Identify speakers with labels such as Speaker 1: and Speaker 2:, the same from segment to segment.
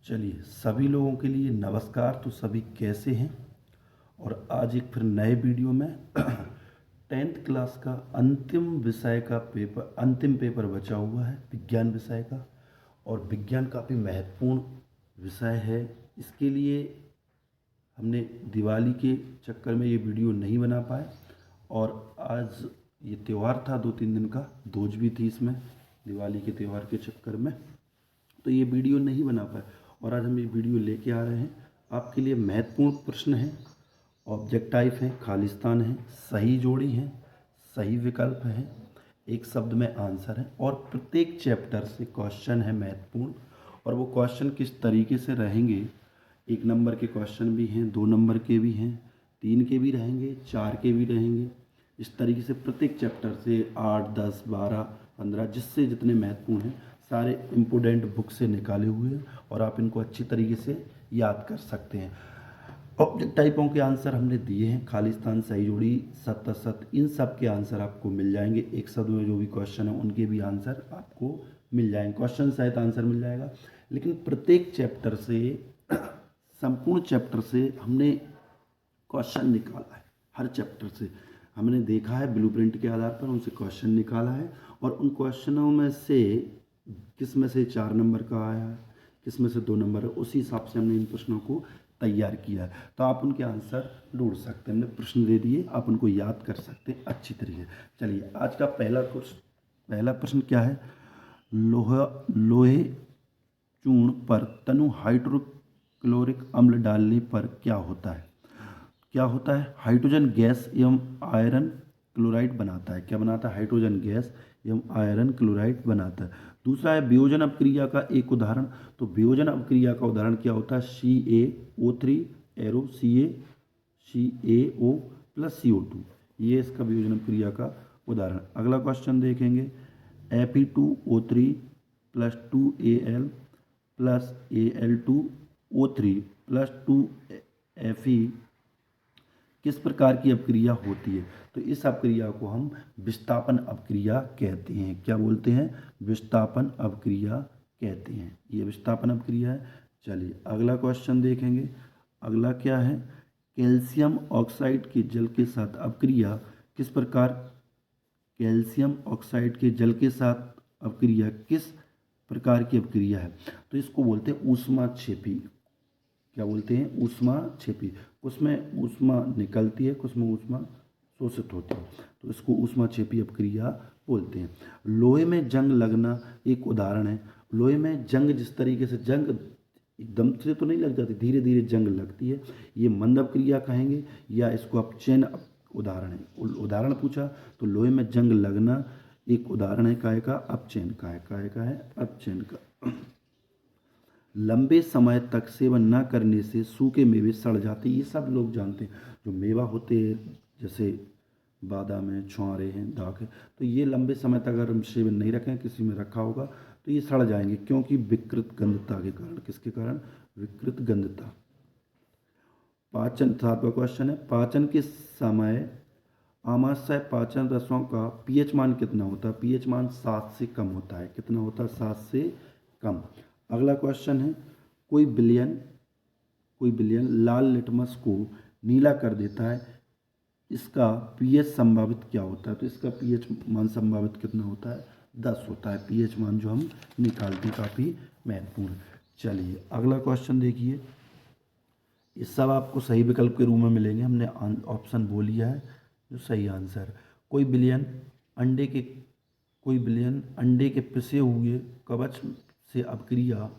Speaker 1: चलिए सभी लोगों के लिए नमस्कार। तो सभी कैसे हैं? और आज एक फिर नए वीडियो में 10th क्लास का अंतिम पेपर बचा हुआ है विज्ञान विषय का। और विज्ञान काफ़ी महत्वपूर्ण विषय है। इसके लिए हमने दिवाली के चक्कर में ये वीडियो नहीं बना पाए, और आज ये त्यौहार था 2-3 दिन का, दोज भी थी इसमें दिवाली के त्यौहार के चक्कर में, तो ये वीडियो नहीं बना पाए। और आज हम ये वीडियो लेके आ रहे हैं आपके लिए। महत्वपूर्ण प्रश्न हैं, ऑब्जेक्टिव हैं, खालिस्तान हैं, सही जोड़ी हैं, सही विकल्प हैं, एक शब्द में आंसर है, और प्रत्येक चैप्टर से क्वेश्चन है महत्वपूर्ण। और वो क्वेश्चन किस तरीके से रहेंगे, 1 नंबर के क्वेश्चन भी हैं, 2 नंबर के भी हैं, 3 के भी रहेंगे, 4 के भी रहेंगे। इस तरीके से प्रत्येक चैप्टर से 8, 10, 12, 15 जिससे जितने महत्वपूर्ण हैं सारे इम्पोर्टेंट बुक से निकाले हुए हैं, और आप इनको अच्छी तरीके से याद कर सकते हैं। ऑब्जेक्ट टाइपों के आंसर हमने दिए हैं, खालिस्तान, सही जोड़ी, सत्य असत्य, इन सब के आंसर आपको मिल जाएंगे। एक शब्द में जो भी क्वेश्चन है उनके भी आंसर आपको मिल जाएंगे, क्वेश्चन सहित आंसर मिल जाएगा। लेकिन प्रत्येक चैप्टर से, संपूर्ण चैप्टर से हमने क्वेश्चन निकाला है। हर चैप्टर से हमने देखा है, ब्लूप्रिंट के आधार पर उनसे क्वेश्चन निकाला है, और उन क्वेश्चनों में से किस में से 4 नंबर का आया है, किस में से 2 नंबर है, उसी हिसाब से हमने इन प्रश्नों को तैयार किया है। तो आप उनके आंसर ढूंढ सकते हैं, हमने प्रश्न दे दिए, आप उनको याद कर सकते हैं अच्छी तरीके। चलिए आज का पहला प्रश्न क्या है? लोहे चूर्ण पर तनु हाइड्रोक्लोरिक अम्ल डालने पर क्या होता है? क्या होता है? हाइड्रोजन गैस एवं आयरन क्लोराइड बनाता है। क्या बनाता है? हाइड्रोजन गैस एवं आयरन क्लोराइड बनाता है। दूसरा है वियोजन अपक्रिया का एक उदाहरण। तो वियोजन अपक्रिया का उदाहरण क्या होता है? CaO3 arrow CaO plus CO2, ये इसका वियोजन अपक्रिया का उदाहरण। अगला क्वेश्चन देखेंगे, Fe2O3 plus 2Al plus Al2O3 plus 2Fe किस प्रकार की अपक्रिया होती है? तो इस अपक्रिया को हम विस्थापन अपक्रिया कहते हैं। क्या बोलते हैं? विस्थापन अपक्रिया कहते हैं। ये विस्थापन अपक्रिया है। चलिए अगला क्वेश्चन देखेंगे। अगला क्या है? कैल्शियम ऑक्साइड के जल के साथ अपक्रिया किस प्रकार, कैल्शियम ऑक्साइड के जल के साथ अपक्रिया किस प्रकार की अपक्रिया है? तो इसको बोलते हैं ऊष्माक्षेपी। क्या बोलते हैं? ऊष्माक्षेपी। कुछ में ऊष्मा निकलती है, कुछ में ऊष्मा शोषित होती है, तो इसको ऊष्माक्षेपी अपक्रिया बोलते हैं। लोहे में जंग लगना एक उदाहरण है। लोहे में जंग, जिस तरीके से जंग एकदम से तो नहीं लग जाती, धीरे धीरे जंग लगती है, ये मंद अपक्रिया कहेंगे, या इसको अपचयन उदाहरण है। उदाहरण पूछा तो लोहे में जंग लगना एक उदाहरण है, काय का? अपचयन का है। काय का है? अपचयन का। लंबे समय तक सेवन न करने से सूखे मेवे सड़ जाते, ये सब लोग जानते हैं। जो मेवा होते हैं जैसे बादाम है, छुआरे हैं, दाख है, तो ये लंबे समय तक अगर हम सेवन नहीं रखें, किसी में रखा होगा तो ये सड़ जाएंगे, क्योंकि विकृत गंधता के कारण। किसके कारण? विकृत गंधता। पाचन, 7वां क्वेश्चन है, पाचन के समय आमाशय पाचन रसों का पीएच मान कितना होता है? पीएच मान 7 से कम होता है। कितना होता है? 7 से कम। अगला क्वेश्चन है, कोई विलयन लाल लिटमस को नीला कर देता है, इसका पीएच संभावित क्या होता है? तो इसका पीएच मान संभावित कितना होता है? 10 होता है। पीएच मान जो हम निकालते हैं काफ़ी महत्वपूर्ण। चलिए अगला क्वेश्चन देखिए। ये सब आपको सही विकल्प के रूप में मिलेंगे, हमने ऑप्शन बोल लिया है जो सही आंसर। कोई बिलियन अंडे के पिसे हुए कवच से अपक्रिया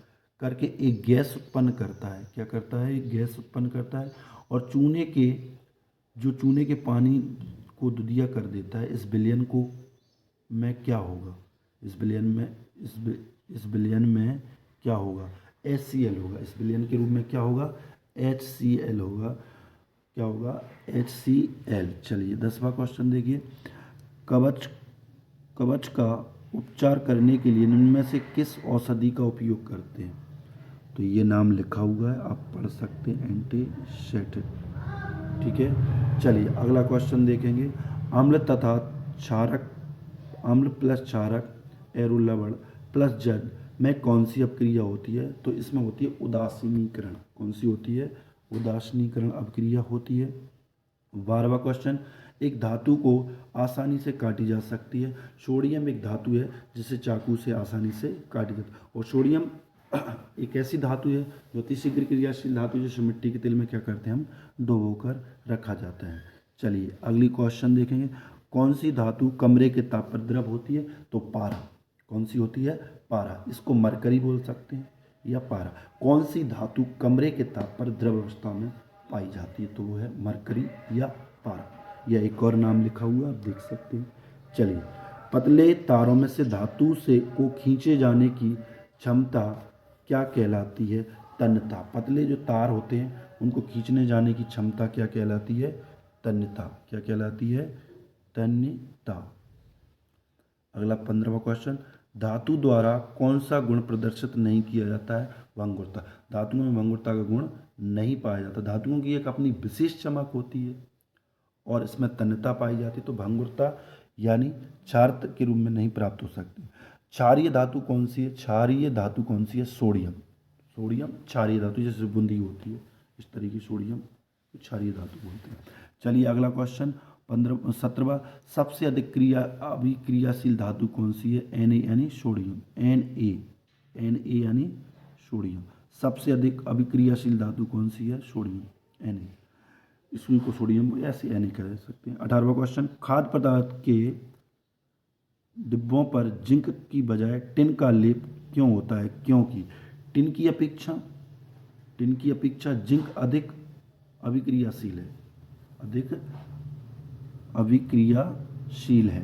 Speaker 1: करके एक गैस उत्पन्न करता है। क्या करता है? एक गैस उत्पन्न करता है, और चूने के पानी को दुधिया कर देता है। इस विलयन को में क्या होगा? इस विलयन में क्या होगा? HCl होगा। इस विलयन के रूप में क्या होगा? HCl होगा। क्या होगा? HCl। चलिए 10वां क्वेश्चन देखिए। कवच का उपचार करने के लिए इनमें से किस औषधि का उपयोग करते हैं? तो ये नाम लिखा हुआ है, आप पढ़ सकते हैं, एंटीसेप्टिक। ठीक है। चलिए अगला क्वेश्चन देखेंगे। अम्ल तथा क्षारक, अम्ल प्लस क्षारक एरो लवण प्लस जल में कौन सी अपक्रिया होती है? तो इसमें होती है उदासीनीकरण। कौन सी होती है? उदासीनीकरण अपक्रिया होती है। 12वां क्वेश्चन, एक धातु को आसानी से काटी जा सकती है। सोडियम एक धातु है जिसे चाकू से आसानी से काटी जाती है, और सोडियम एक ऐसी धातु है जो अति शीघ्र क्रियाशील धातु, जैसे मिट्टी के तेल में क्या करते हैं, हम डुबो कर रखा जाता है। चलिए अगली क्वेश्चन देखेंगे। कौन सी धातु कमरे के ताप पर द्रव होती है? तो पारा। कौन सी होती है? पारा। इसको मरकरी बोल सकते हैं या पारा। कौन सी धातु कमरे के ताप पर द्रव अवस्था में पाई जाती है? तो वो है मरकरी या पारा। या एक और नाम लिखा हुआ आप देख सकते हैं। चलिए, पतले तारों में से धातु से को खींचे जाने की क्षमता क्या कहलाती है? तन्यता। पतले जो तार होते हैं उनको खींचने जाने की क्षमता क्या कहलाती है? तन्यता। क्या कहलाती है? तन्यता। अगला 15वां क्वेश्चन, धातु द्वारा कौन सा गुण प्रदर्शित नहीं किया जाता है? भंगुरता। धातुओं में भंगुरता का गुण नहीं पाया जाता। धातुओं की एक अपनी विशेष चमक होती है और इसमें तन्यता पाई जाती है, तो भंगुरता यानी क्षारक के रूप में नहीं प्राप्त हो सकती। क्षारीय धातु कौन सी है? क्षारीय धातु कौन सी है? सोडियम। सोडियम क्षारीय धातु, जैसे बूंदी होती है इस तरीके सोडियम क्षारीय धातु बोलते हैं। चलिए अगला क्वेश्चन 17वां, सबसे अधिक अभिक्रियाशील धातु कौन सी है? Na यानी सोडियम। Na यानी सोडियम। सबसे अधिक अभिक्रियाशील धातु कौन सी है? सोडियम। Na, इसमें को सोडियम ऐसे Na कह सकते हैं। 18वां क्वेश्चन, खाद्य पदार्थ के डिब्बों पर जिंक की बजाय टिन का लेप क्यों होता है? क्योंकि टिन की अपेक्षा जिंक अधिक अभिक्रियाशील है। अधिक अभिक्रियाशील है।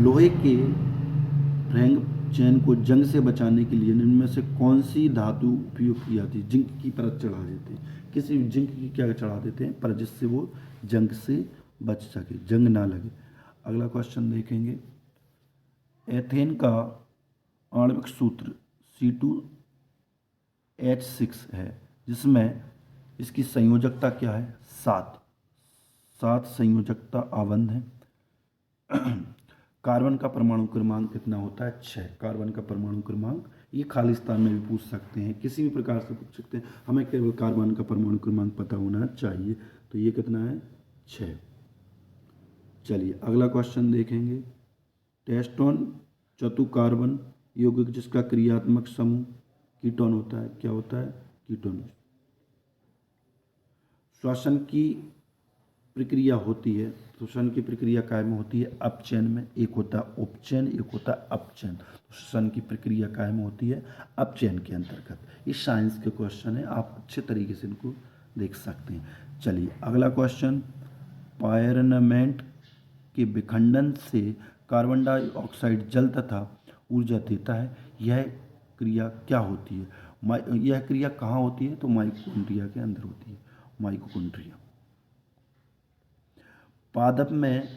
Speaker 1: लोहे के फ्रैंक चैन को जंग से बचाने के लिए इनमें से कौन सी धातु उपयोग की जाती है? जिंक की परत चढ़ा देते हैं। किसी भी जिंक की क्या चढ़ा देते हैं? परत, जिससे वो जंग से बच सके, जंग ना लगे। अगला क्वेश्चन देखेंगे। एथेन का आणविक सूत्र C2H6 है, जिसमें इसकी संयोजकता क्या है? 7 संयोजकता आबंध है। कार्बन का परमाणु क्रमांक कितना होता है? 6। कार्बन का परमाणु क्रमांक, ये खाली स्थान में भी पूछ सकते हैं, किसी भी प्रकार से पूछ सकते हैं। हमें केवल कार्बन का परमाणु क्रमांक पता होना चाहिए। तो ये कितना है? 6। चलिए अगला क्वेश्चन देखेंगे। टेस्टोन चतुकार्बन यौगिक जिसका क्रियात्मक समूह कीटोन होता है, क्या होता है? कीटोन। श्वसन की प्रक्रिया होती है, श्वसन की प्रक्रिया कायम होती है अपचयन में। एक होता है उपचयन, एक होता है अपचयन। तो श्वसन की प्रक्रिया कायम होती है अपचयन के अंतर्गत। ये साइंस के क्वेश्चन है, आप अच्छे तरीके से इनको देख सकते हैं। चलिए अगला क्वेश्चन, पायरनमेंट के विखंडन से कार्बन डाइऑक्साइड जल तथा ऊर्जा देता है। यह क्रिया क्या होती है? यह क्रिया कहाँ होती है? तो माइटोकॉन्ड्रिया के अंदर होती है। माइटोकॉन्ड्रिया। पादप में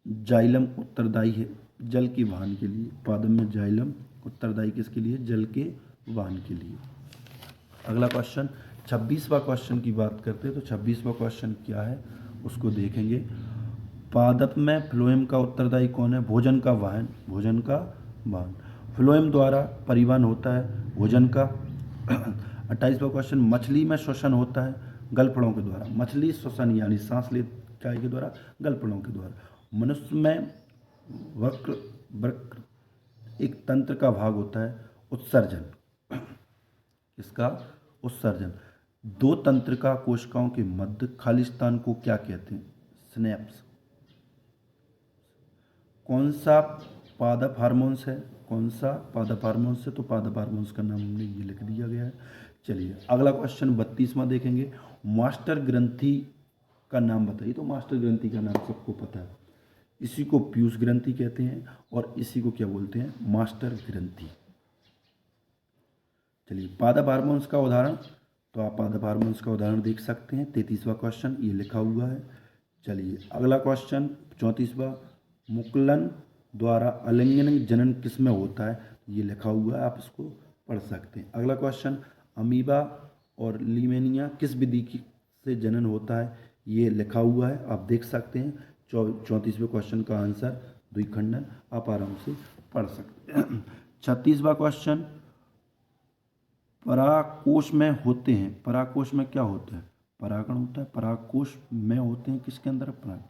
Speaker 1: जाइलम उत्तरदायी है जल के वहन के लिए। पादप में जाइलम उत्तरदायी किसके लिए? जल के वहन के लिए। अगला क्वेश्चन 26वां क्वेश्चन की बात करते हैं। तो 26वां क्वेश्चन क्या है उसको देखेंगे। पादप में फ्लोएम का उत्तरदायी कौन है? भोजन का वहन। फ्लोएम द्वारा परिवहन होता है भोजन का। 28वां क्वेश्चन, मछली में श्वसन होता है गलफड़ों के द्वारा। मछली श्वसन यानी सांस ले के द्वारा, गलफड़ों के द्वारा। मनुष्य में वक्र एक तंत्र का भाग होता है उत्सर्जन। इसका उत्सर्जन। दो तंत्रिका कोशिकाओं के मध्य खाली स्थान को क्या कहते हैं? सिनेप्स। कौन सा पादप हार्मोन्स है? तो पादप हार्मोन्स का नाम हमने ये लिख दिया गया है। चलिए अगला क्वेश्चन 32वां देखेंगे। मास्टर ग्रंथि का नाम बताइए। तो मास्टर ग्रंथि का नाम सबको पता है, इसी को पीयूष ग्रंथि कहते हैं और इसी को क्या बोलते हैं? मास्टर ग्रंथि। चलिए पादप हार्मोन्स का उदाहरण, तो आप पादप हार्मोन्स का उदाहरण देख सकते हैं। 33वां क्वेश्चन ये लिखा हुआ है। चलिए अगला क्वेश्चन 34वां, मुकुलन द्वारा अलिंगन जनन किस में होता है? ये लिखा हुआ है, आप इसको पढ़ सकते हैं। अगला क्वेश्चन, अमीबा और लीमेनिया किस विधि से जनन होता है? ये लिखा हुआ है, आप देख सकते हैं। 34वें क्वेश्चन का आंसर द्विखंडन। आप आराम से पढ़ सकते हैं। 36वां क्वेश्चन, परागकोश में होते हैं, परागकोश में क्या होता है? परागण होता है। परागकोश में होते हैं किसके अंदर? पराग।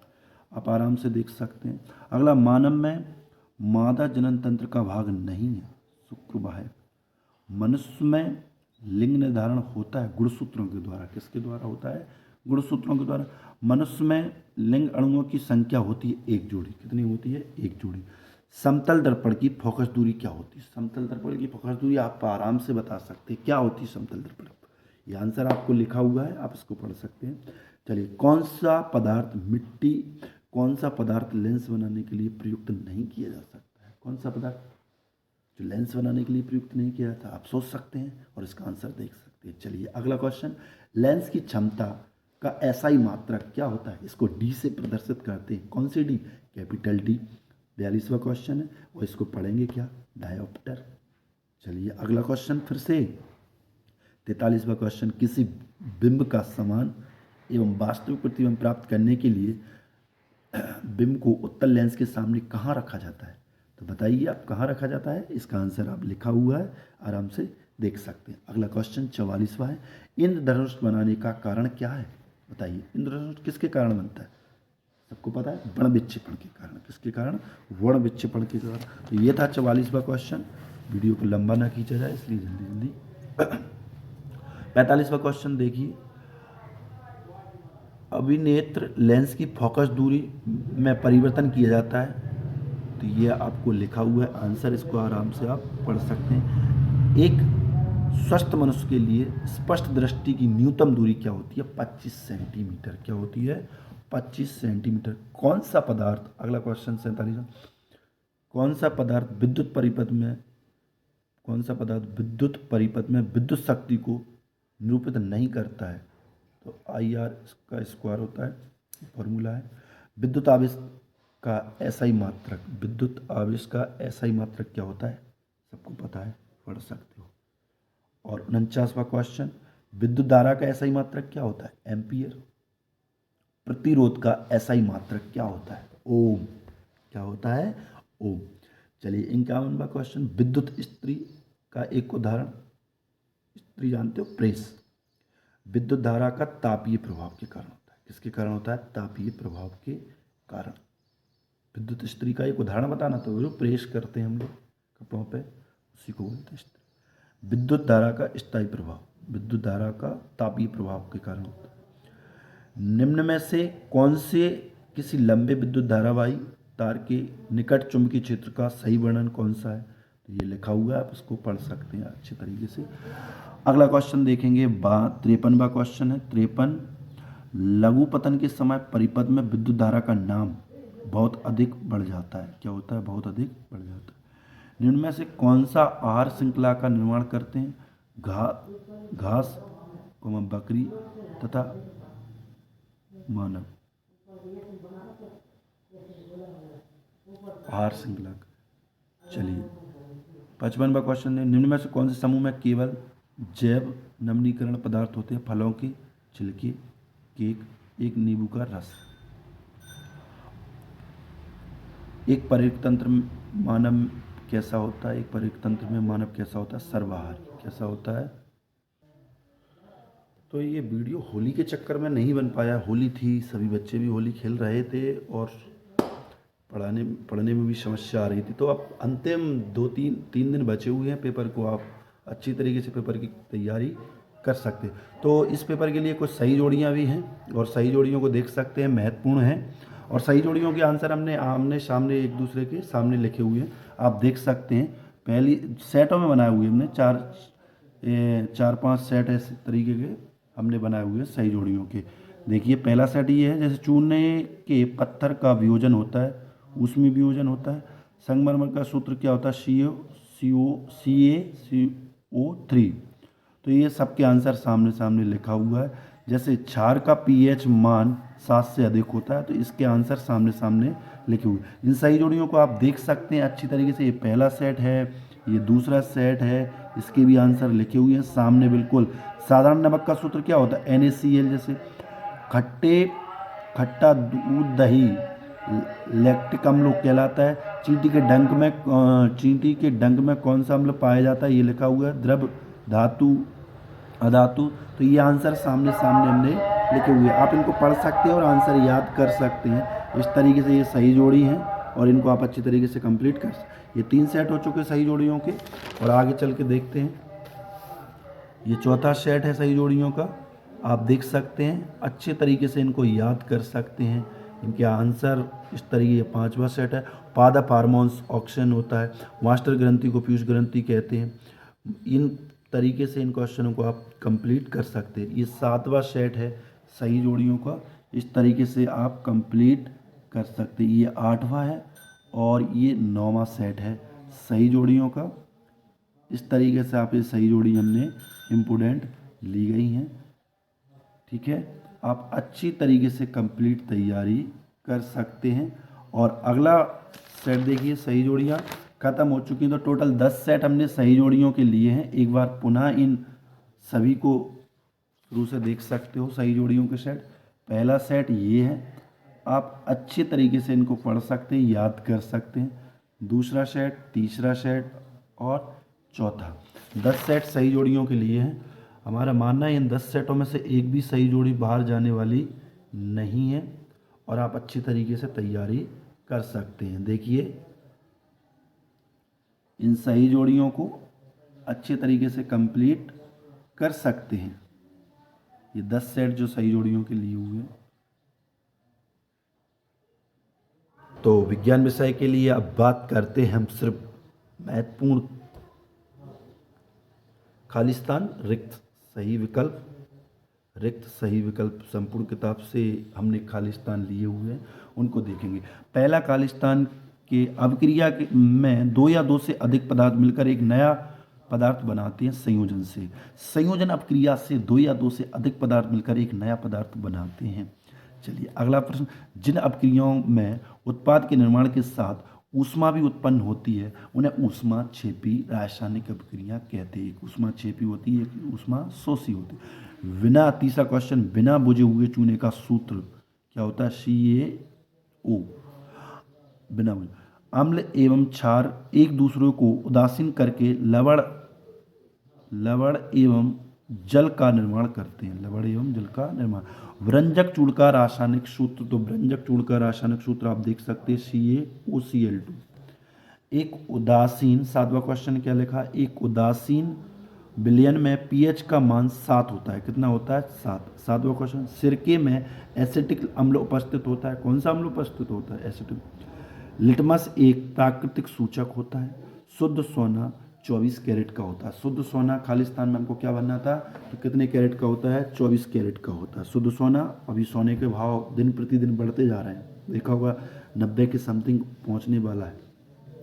Speaker 1: आप आराम से देख सकते हैं। अगला, मानव में मादा जनन तंत्र का भाग नहीं है, शुक्रवाहक। मनुष्य में लिंग निर्धारण होता है गुणसूत्रों के द्वारा। किसके द्वारा होता है? गुणसूत्रों के द्वारा। मनुष्य में लिंग अणुओं की संख्या होती है 1 जोड़ी। कितनी होती है? 1 जोड़ी। समतल दर्पण की फोकस दूरी क्या होती है? समतल दर्पण की फोकस दूरी आप आराम से बता सकते हैं क्या होती है समतल दर्पण। ये आंसर आपको लिखा हुआ है, आप इसको पढ़ सकते हैं। चलिए, कौन सा पदार्थ मिट्टी, कौन सा पदार्थ लेंस बनाने के लिए प्रयुक्त नहीं किया जा सकता है? कौन सा पदार्थ जो लेंस बनाने के लिए प्रयुक्त नहीं किया था? आप सोच सकते हैं और इसका आंसर देख सकते हैं। चलिए, अगला क्वेश्चन, लेंस की क्षमता का एसआई मात्रक क्या होता है? इसको डी से प्रदर्शित करते हैं। कौन सी डी? Capital D. 42वां क्वेश्चन है और इसको पढ़ेंगे क्या? डायोप्टर। चलिए, अगला क्वेश्चन फिर से 43वां क्वेश्चन, किसी बिंब का समान एवं वास्तविक प्रतिबिंब प्राप्त करने के लिए बिंब को उत्तल लेंस के सामने कहाँ रखा जाता है? तो बताइए आप, कहाँ रखा जाता है? इसका आंसर आप लिखा हुआ है, आराम से देख सकते हैं। अगला क्वेश्चन 44वां है, इंद्रधनुष बनाने का कारण क्या है? बताइए, इंद्रधनुष किसके कारण बनता है? सबको पता है, वर्ण विक्षेपण के कारण। किसके कारण? वर्ण विक्षेपण के कारण। तो ये था 44वां क्वेश्चन। वीडियो को लंबा ना खींचा जाए इसलिए जल्दी जल्दी 45वां क्वेश्चन देखिए, अभिनेत्र लेंस की फोकस दूरी में परिवर्तन किया जाता है। तो ये आपको लिखा हुआ है आंसर, इसको आराम से आप पढ़ सकते हैं। एक स्वस्थ मनुष्य के लिए स्पष्ट दृष्टि की न्यूनतम दूरी क्या होती है? 25 सेंटीमीटर। क्या होती है? 25 सेंटीमीटर। कौन सा पदार्थ, अगला क्वेश्चन 47, कौन सा पदार्थ विद्युत परिपथ में, कौन सा पदार्थ विद्युत परिपथ में विद्युत शक्ति को निरूपित नहीं करता है? तो IR का स्क्वायर होता है, फॉर्मूला है। विद्युत आवेश का एसआई मात्रक, विद्युत आवेश का एसआई मात्रक क्या होता है? सबको पता है, पढ़ सकते हो। और 49वां क्वेश्चन, विद्युत धारा का एसआई मात्रक क्या होता है? एम्पियर। प्रतिरोध का एसआई मात्रक क्या होता है? ओम। क्या होता है? ओम। चलिए, 51वां क्वेश्चन, विद्युत इस्त्री का एक उदाहरण। इस्त्री जानते हो? प्रेस। विद्युत धारा का तापीय प्रभाव के कारण होता है। किसके कारण होता है? तापीय प्रभाव के कारण। विद्युत इस्त्री का एक उदाहरण बताना, तो जो प्रेस करते हैं हम लोग कपड़ों पे, उसी को बोलते हैं इस्त्री। विद्युत धारा का स्थायी प्रभाव, विद्युत धारा का तापीय प्रभाव के कारण होता है। निम्न में से कौन से किसी लंबे विद्युत धारावाही तार के निकट चुंबकीय क्षेत्र का सही वर्णन कौन सा है? तो ये लिखा हुआ है, आप इसको पढ़ सकते हैं अच्छे तरीके से। अगला क्वेश्चन देखेंगे, 53वां क्वेश्चन है 53, लघु पतन के समय परिपथ में विद्युत धारा का नाम बहुत अधिक बढ़ जाता है। क्या होता है? बहुत अधिक बढ़ जाता है। निम्न में से कौन सा आहार श्रृंखला का निर्माण करते हैं? घास, बकरी तथा मानव। आहार श्रृंखला। चलिए, 55वां क्वेश्चन है, निम्न में से कौन से समूह में केवल जैव नमनीकरण पदार्थ होते हैं? फलों के छिलके, केक, एक नींबू का रस। एक परेख तंत्र में मानव कैसा होता है? एक परेख तंत्र में मानव कैसा होता है? सर्वाहारी। कैसा होता है? तो ये वीडियो होली के चक्कर में नहीं बन पाया। होली थी, सभी बच्चे भी होली खेल रहे थे और पढ़ने में भी समस्या आ रही थी। तो अब अंतिम 2-3 दिन बचे हुए हैं पेपर को, आप अच्छी तरीके से पेपर की तैयारी कर सकते हैं। तो इस पेपर के लिए कुछ सही जोड़ियाँ भी हैं और सही जोड़ियों को देख सकते हैं, महत्वपूर्ण हैं। और सही जोड़ियों के आंसर हमने आमने सामने एक दूसरे के सामने लिखे हुए हैं, आप देख सकते हैं। पहली सेटों में बनाए हुए हमने 4-5 सेट ऐसे तरीके के हमने बनाए हुए हैं सही जोड़ियों के। देखिए, पहला सेट ये है, जैसे चूने के पत्थर का वियोजन होता है, उसमें वियोजन होता है। संगमरमर का सूत्र क्या होता है? CaCO3। तो ये सबके आंसर सामने सामने लिखा हुआ है। जैसे क्षार का pH मान 7 से अधिक होता है, तो इसके आंसर सामने सामने लिखे हुए। इन सही जोड़ियों को आप देख सकते हैं अच्छी तरीके से। ये पहला सेट है, ये दूसरा सेट है, इसके भी आंसर लिखे हुए हैं सामने बिल्कुल। साधारण नमक का सूत्र क्या होता है? NaCl। जैसे खट्टा दूध दही लैक्टिक अम्ल कहलाता है। चींटी के डंक में कौन सा अम्ल पाया जाता है, ये लिखा हुआ है, द्रव, धातु, अधातु। तो ये आंसर सामने सामने हमने लिखे हुए हैं, आप इनको पढ़ सकते हैं और आंसर याद कर सकते हैं। इस तरीके से ये सही जोड़ी हैं और इनको आप अच्छी तरीके से कंप्लीट कर सकते। ये 3 सेट हो चुके सही जोड़ियों के, और आगे चल के देखते हैं। ये चौथा सेट है सही जोड़ियों का, आप देख सकते हैं, अच्छे तरीके से इनको याद कर सकते हैं। इनके आंसर इस तरीके, 5वां सेट है, पादप हार्मोन्स ऑक्सीजन होता है, मास्टर ग्रंथि को पीयूष ग्रंथि कहते हैं। इन तरीके से इन क्वेश्चनों को आप कंप्लीट कर सकते हैं। ये 7वां सेट है सही जोड़ियों का, इस तरीके से आप कंप्लीट कर सकते हैं। ये 8वां है और ये 9वां सेट है सही जोड़ियों का। इस तरीके से आप ये सही जोड़ी हमने इम्पोर्टेंट ली गई हैं, ठीक है। आप अच्छी तरीके से कंप्लीट तैयारी कर सकते हैं। और अगला सेट देखिए, सही जोड़ियाँ ख़त्म हो चुकी हैं। तो टोटल 10 सेट हमने सही जोड़ियों के लिए हैं। एक बार पुनः इन सभी को शुरू से देख सकते हो, सही जोड़ियों के सेट। पहला सेट ये है, आप अच्छे तरीके से इनको पढ़ सकते हैं, याद कर सकते हैं। दूसरा सेट, तीसरा सेट और चौथा, 10 सेट सही जोड़ियों के लिए हैं। हमारा मानना है इन 10 सेटों में से एक भी सही जोड़ी बाहर जाने वाली नहीं है, और आप अच्छी तरीके से तैयारी कर सकते हैं। देखिए, इन सही जोड़ियों को अच्छे तरीके से कंप्लीट कर सकते हैं। ये 10 सेट जो सही जोड़ियों के लिए हुए हैं। तो विज्ञान विषय के लिए अब बात करते हैं हम सिर्फ महत्वपूर्ण खालिस्तान, रिक्त सही विकल्प संपूर्ण किताब से हमने खालिस्तान लिए हुए हैं, उनको देखेंगे। पहला खालिस्तान के अभिक्रिया में 2 या 2 से अधिक पदार्थ मिलकर एक नया पदार्थ बनाते हैं संयोजन से। संयोजन अपक्रिया से 2 या 2 से अधिक पदार्थ मिलकर एक नया पदार्थ बनाते हैं। चलिए अगला प्रश्न, जिन अपक्रियाओं में उत्पाद के निर्माण के साथ ऊष्मा भी उत्पन्न होती है उन्हें ऊष्माक्षेपी रासायनिक अपक्रिया कहते हैं। एक ऊष्माक्षेपी होती है, एक ऊष्माशोषी होती है। बिना, तीसरा क्वेश्चन, बिना बुझे हुए चूने का सूत्र क्या होता है, CaO। बिना बुझे, अम्ल एवं क्षार एक दूसरे को उदासीन करके लवण एवं जल का निर्माण करते हैं। लवण एवं जल का निर्माण। व्यंजक चूर्ण का रासायनिक सूत्र, तो व्यंजक चूर्ण का रासायनिक सूत्र आप देख सकते हैं, CaOCl2। एक उदासीन, 7वां क्वेश्चन क्या लिखा, एक उदासीन विलयन में pH का मान 7 होता है। कितना होता है, 7। 7वां क्वेश्चन, सिरके में एसिटिक अम्ल उपस्थित होता है। कौन सा अम्ल उपस्थित होता है, एसिटिक। लिटमस एक प्राकृतिक सूचक होता है। शुद्ध सोना 24 कैरेट का होता है। शुद्ध सोना खालिस्तान में हमको क्या बनना था, तो कितने कैरेट का होता है, 24 कैरेट का होता है शुद्ध सोना। अभी सोने के भाव दिन प्रतिदिन बढ़ते जा रहे हैं, देखा होगा 90 के समथिंग पहुंचने वाला है।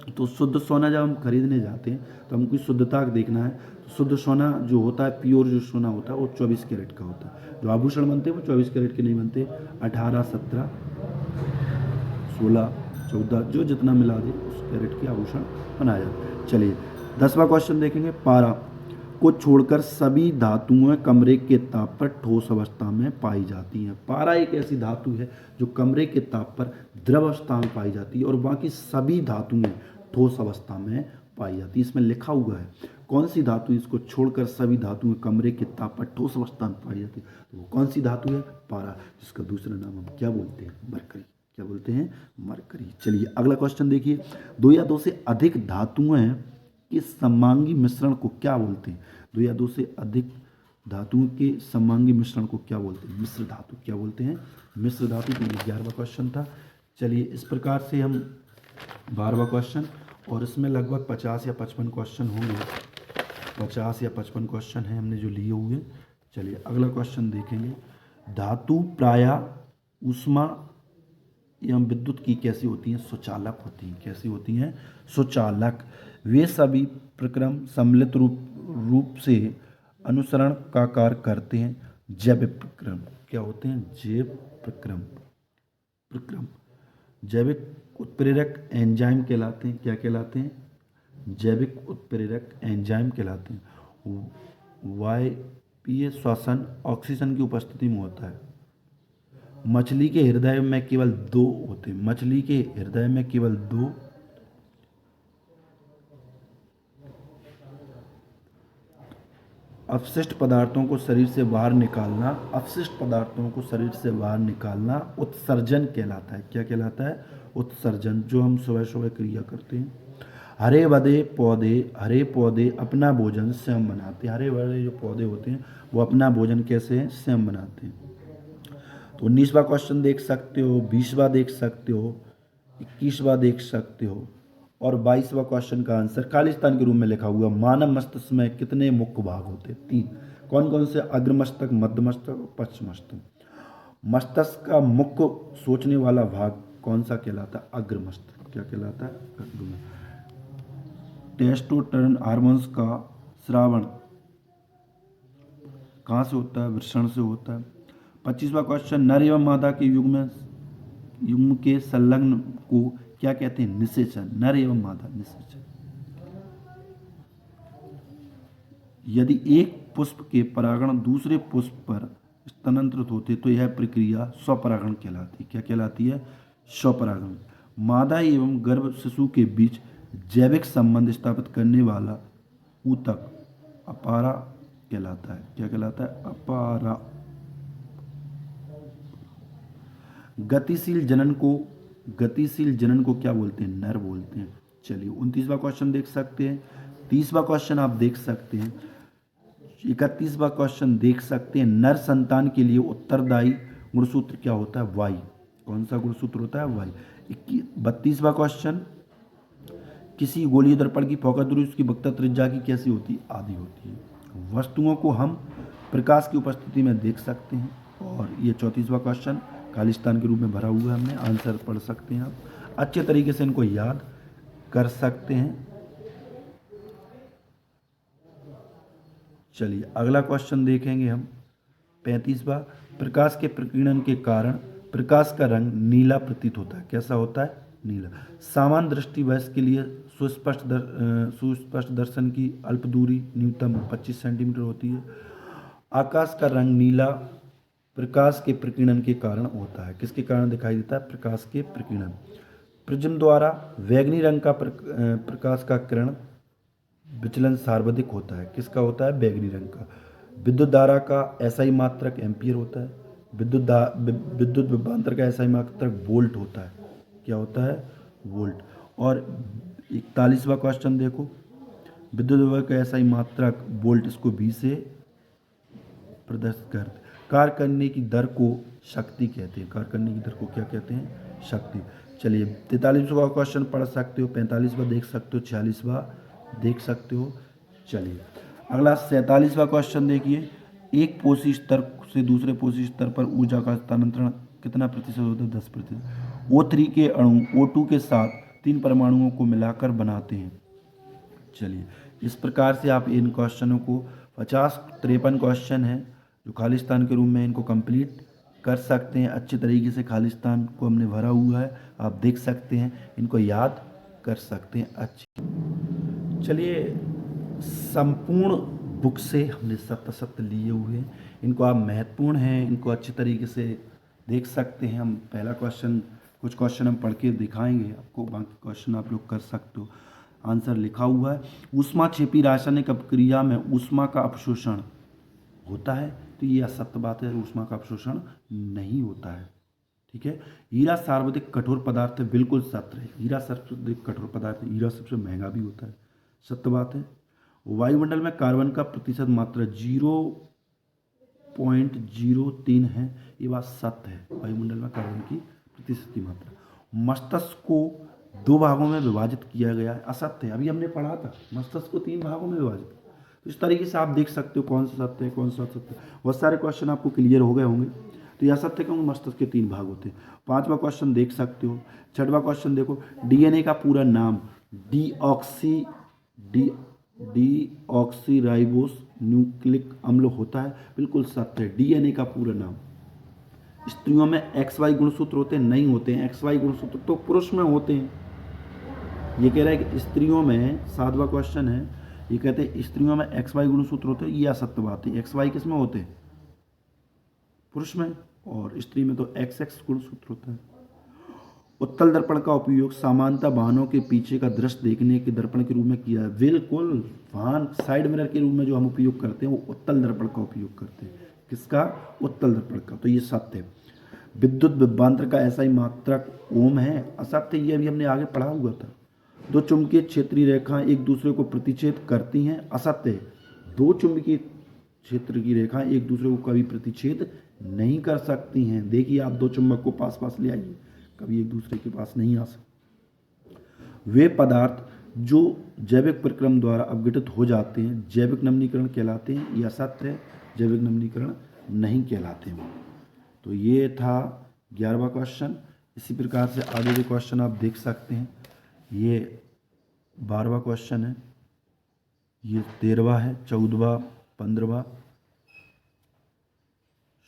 Speaker 1: तो शुद्ध सोना जब हम खरीदने जाते हैं तो हमको शुद्धता देखना है। तो शुद्ध सोना जो होता है, प्योर जो सोना होता है, वो 24 कैरेट का होता है। जो आभूषण बनते हैं वो 24 कैरेट के नहीं बनते, 18, 17, 16, 14 जो जितना मिला दे उस कैरेट के आभूषण बनाया जाता है। चलिए 10वां क्वेश्चन देखेंगे। पारा को छोड़कर सभी धातुएं कमरे के ताप पर ठोस अवस्था में पाई जाती हैं। पारा एक ऐसी धातु है जो कमरे के ताप पर द्रव अवस्था में पाई जाती है, और बाकी सभी धातुएं ठोस अवस्था में पाई जाती है। इसमें लिखा हुआ है कौन सी धातु इसको छोड़कर सभी धातुएं कमरे के ताप पर ठोस अवस्था में पाई जाती है, तो वो कौन सी धातु है, पारा, जिसका दूसरा नाम हम क्या बोलते हैं, मरकरी। क्या बोलते हैं, मरकरी। चलिए अगला क्वेश्चन देखिए, 2 या 2 से अधिक धातुएं के समांगी मिश्रण को क्या बोलते हैं। 2 या 2 से अधिक धातुओं के समांगी मिश्रण को क्या बोलते हैं, मिश्र धातु। क्या बोलते हैं, मिश्र धातु। तो ये 11वां क्वेश्चन था। चलिए इस प्रकार से हम 12वां क्वेश्चन, और इसमें लगभग 50 या 55 क्वेश्चन होंगे, 50 या 55 क्वेश्चन हैं हमने जो लिए हुए। चलिए अगला क्वेश्चन देखेंगे। धातु प्रायः ऊष्मा एवं विद्युत की कैसी होती हैं, सुचालक होती हैं। कैसी होती हैं, सुचालक। वे सभी प्रक्रम सम्मिलित रूप से अनुसरण का कार्य करते हैं। जैव प्रक्रम क्या होते हैं, जैव प्रक्रम जैविक उत्प्रेरक एंजाइम कहलाते हैं। क्या कहलाते हैं, जैविक उत्प्रेरक एंजाइम कहलाते हैं। वायवीय श्वसन ऑक्सीजन की उपस्थिति में होता है। मछली के हृदय में केवल 2 होते हैं। मछली के हृदय में केवल 2 अपशिष्ट पदार्थों को शरीर से बाहर निकालना, अपशिष्ट पदार्थों को शरीर से बाहर निकालना उत्सर्जन कहलाता है। क्या कहलाता है? उत्सर्जन, जो हम सुबह सुबह क्रिया करते हैं। हरे पौधे अपना भोजन स्वयं बनाते हैं। हरे भरे जो पौधे होते हैं वो अपना भोजन कैसे हैं? स्वयं बनाते हैं। तो 19वां क्वेश्चन देख सकते हो, 20वां देख सकते हो, 21वां देख सकते हो और 22वां क्वेश्चन का आंसर खालिस्तान के रूप में लिखा हुआ। मानव मस्तिष्क में कितने मुख्य भाग होते हैं? 3। कौन कौन से? अग्र मस्तक, मध्य मस्तक और पश्च मस्तक। मस्तिष्क का मुख्य सोचने वाला भाग कौन सा कहलाता है? अग्र मस्तक। क्या कहलाता है? अग्र मस्तक। टेस्टोस्टेरोन हार्मोन्स का स्रावण कहाँ से होता है? वृषण से होता है। 25वां क्वेश्चन, नर एवं मादा के युग्म के संलग्न को क्या कहते हैं? निषेचन। नर एवं मादा, निषेचन। यदि एक पुष्प के परागण दूसरे पुष्प पर स्थानांतरित होते तो यह प्रक्रिया स्वपरागण कहलाती है। क्या कहलाती है? स्वपरागण। मादा एवं गर्भ शिशु के बीच जैविक संबंध स्थापित करने वाला ऊतक अपारा कहलाता है। क्या कहलाता है? अपारा। गतिशील जनन को क्या बोलते हैं? नर बोलते हैं। चलिए 29वां क्वेश्चन देख सकते हैं, 30वां क्वेश्चन आप देख सकते हैं, 31वां क्वेश्चन देख सकते हैं। नर संतान के लिए उत्तरदायी गुणसूत्र क्या होता है? वाई। कौन सा गुणसूत्र होता है? वाई। 32वां क्वेश्चन, किसी गोलीय दर्पण की फोकस दूरी उसकी वक्रता त्रिज्या की कैसी होती है? आधी होती है। वस्तुओं को हम प्रकाश की उपस्थिति में देख सकते हैं। और ये 34वां क्वेश्चन खालिस्तान के रूप में भरा हुआ है, हमने आंसर पढ़ सकते हैं। आप अच्छे तरीके से इनको याद कर सकते हैं। चलिए अगला क्वेश्चन देखेंगे हम, 35वां। प्रकाश के प्रकीर्णन के कारण प्रकाश का रंग नीला प्रतीत होता है। कैसा होता है? नीला। सामान्य दृष्टि वयस्क के लिए सुस्पष्ट दर्शन की अल्प दूरी न्यूनतम 25 सेंटीमीटर होती है। आकाश का रंग नीला प्रकाश के प्रकीर्णन के कारण होता है। किसके कारण दिखाई देता है? प्रकाश के प्रकीर्णन। प्रिज्म द्वारा बैंगनी रंग का प्रकाश का किरण विचलन सर्वाधिक होता है। किसका होता है? बैंगनी रंग का। विद्युत धारा का एसआई मात्रक एम्पियर होता है। विद्युत विभवांतर का एसआई मात्रक वोल्ट होता है। क्या होता है? वोल्ट। और 41वां क्वेश्चन देखो, विद्युत विभव का एसआई मात्रक वोल्ट, इसको V से प्रदर्शित करते। कार्य करने की दर को शक्ति कहते हैं। कार्य करने की दर को क्या कहते हैं? शक्ति। चलिए 43वां क्वेश्चन पढ़ सकते हो, 45वां देख सकते हो, 46वां देख सकते हो। चलिए अगला 47वां क्वेश्चन देखिए, एक पोषी स्तर से दूसरे पोषी स्तर पर ऊर्जा का स्थानांतरण कितना प्रतिशत होता है? 10%। O3 के अणु O2 के साथ 3 परमाणुओं को मिलाकर बनाते हैं। चलिए इस प्रकार से आप इन क्वेश्चनों को 53 क्वेश्चन है जो खालिस्तान के रूप में इनको कंप्लीट कर सकते हैं। अच्छे तरीके से खालिस्तान को हमने भरा हुआ है, आप देख सकते हैं, इनको याद कर सकते हैं। अच्छी चलिए संपूर्ण बुक से हमने सत्य लिए हुए हैं, इनको आप महत्वपूर्ण हैं, इनको अच्छे तरीके से देख सकते हैं। हम पहला क्वेश्चन, कुछ क्वेश्चन हम पढ़ के दिखाएंगे आपको, बाकी क्वेश्चन आप लोग कर सकते हो। आंसर लिखा हुआ है, ऊष्मा क्षेपी रासायनिक अपक्रिया में ऊष्मा का अपशोषण होता है, तो ये असत्य बात है, ऊष्मा का अपशोषण नहीं होता है। ठीक है। हीरा सर्वाधिक कठोर पदार्थ है, बिल्कुल सत्य है। हीरा सर्वाधिक कठोर पदार्थ है, हीरा सबसे महंगा भी होता है, सत्य बात है। वायुमंडल में कार्बन का प्रतिशत मात्रा 0.03 है, ये बात सत्य है। वायुमंडल में कार्बन की प्रतिशत की मात्रा। मस्तिष्क को 2 भागों में विभाजित किया गया है, असत्य है। अभी हमने पढ़ा था मस्तिष्क को 3 भागों में विभाजित। तो इस तरीके से आप देख सकते हो कौन सा सत्य है, कौन सा असत्य है। बहुत सारे क्वेश्चन आपको क्लियर हो गए होंगे। तो यह सत्य क्योंकि मस्तिष्क के 3 भाग होते हैं। 5वां क्वेश्चन देख सकते हो। 6वां क्वेश्चन देखो, डीएनए का पूरा नाम डीऑक्सीराइबोस न्यूक्लिक अम्ल होता है, बिल्कुल सत्य है। डीएनए का पूरा नाम। स्त्रियों में XY गुणसूत्र होते हैं? नहीं होते हैं। XY गुणसूत्र तो पुरुष में होते हैं। ये कह रहा है कि स्त्रियों में, 7वां क्वेश्चन है, ये कहते हैं स्त्रियों में XY गुणसूत्र होते हैं, ये असत्य बात है। XY किस में होते हैं? पुरुष में, और स्त्री में तो XX गुणसूत्र होता है। उत्तल दर्पण का उपयोग सामान्यतः वाहनों के पीछे का दृश्य देखने के दर्पण के रूप में किया है। बिल्कुल, वाहन साइड मिरर के रूप में जो हम उपयोग करते हैं वो उत्तल दर्पण का उपयोग करते हैं। किसका? उत्तल दर्पण का। तो ये सत्य है। विद्युत विभवांतर का ऐसा ही मात्रक ओम है। असत्य, ये अभी हमने आगे पढ़ा हुआ था। दो चुंबकीय क्षेत्रीय रेखाएं एक दूसरे को प्रतिच्छेद करती हैं। असत्य है। दो चुंबकीय क्षेत्र की रेखाएं एक दूसरे को कभी प्रतिच्छेद नहीं कर सकती हैं। देखिए, आप दो चुंबक को पास पास ले आइए, कभी एक दूसरे के पास नहीं आ सकते। वे पदार्थ जो जैविक प्रक्रम द्वारा अपघटित हो जाते हैं जैविक नमनीकरण कहलाते हैं। यह असत्य है, जैविक नमनीकरण नहीं कहलाते हैं। तो ये था 11वां क्वेश्चन। इसी प्रकार से आगे के क्वेश्चन आप देख सकते हैं। ये 12वां क्वेश्चन है, ये 13वां है, 14वां, 15वां,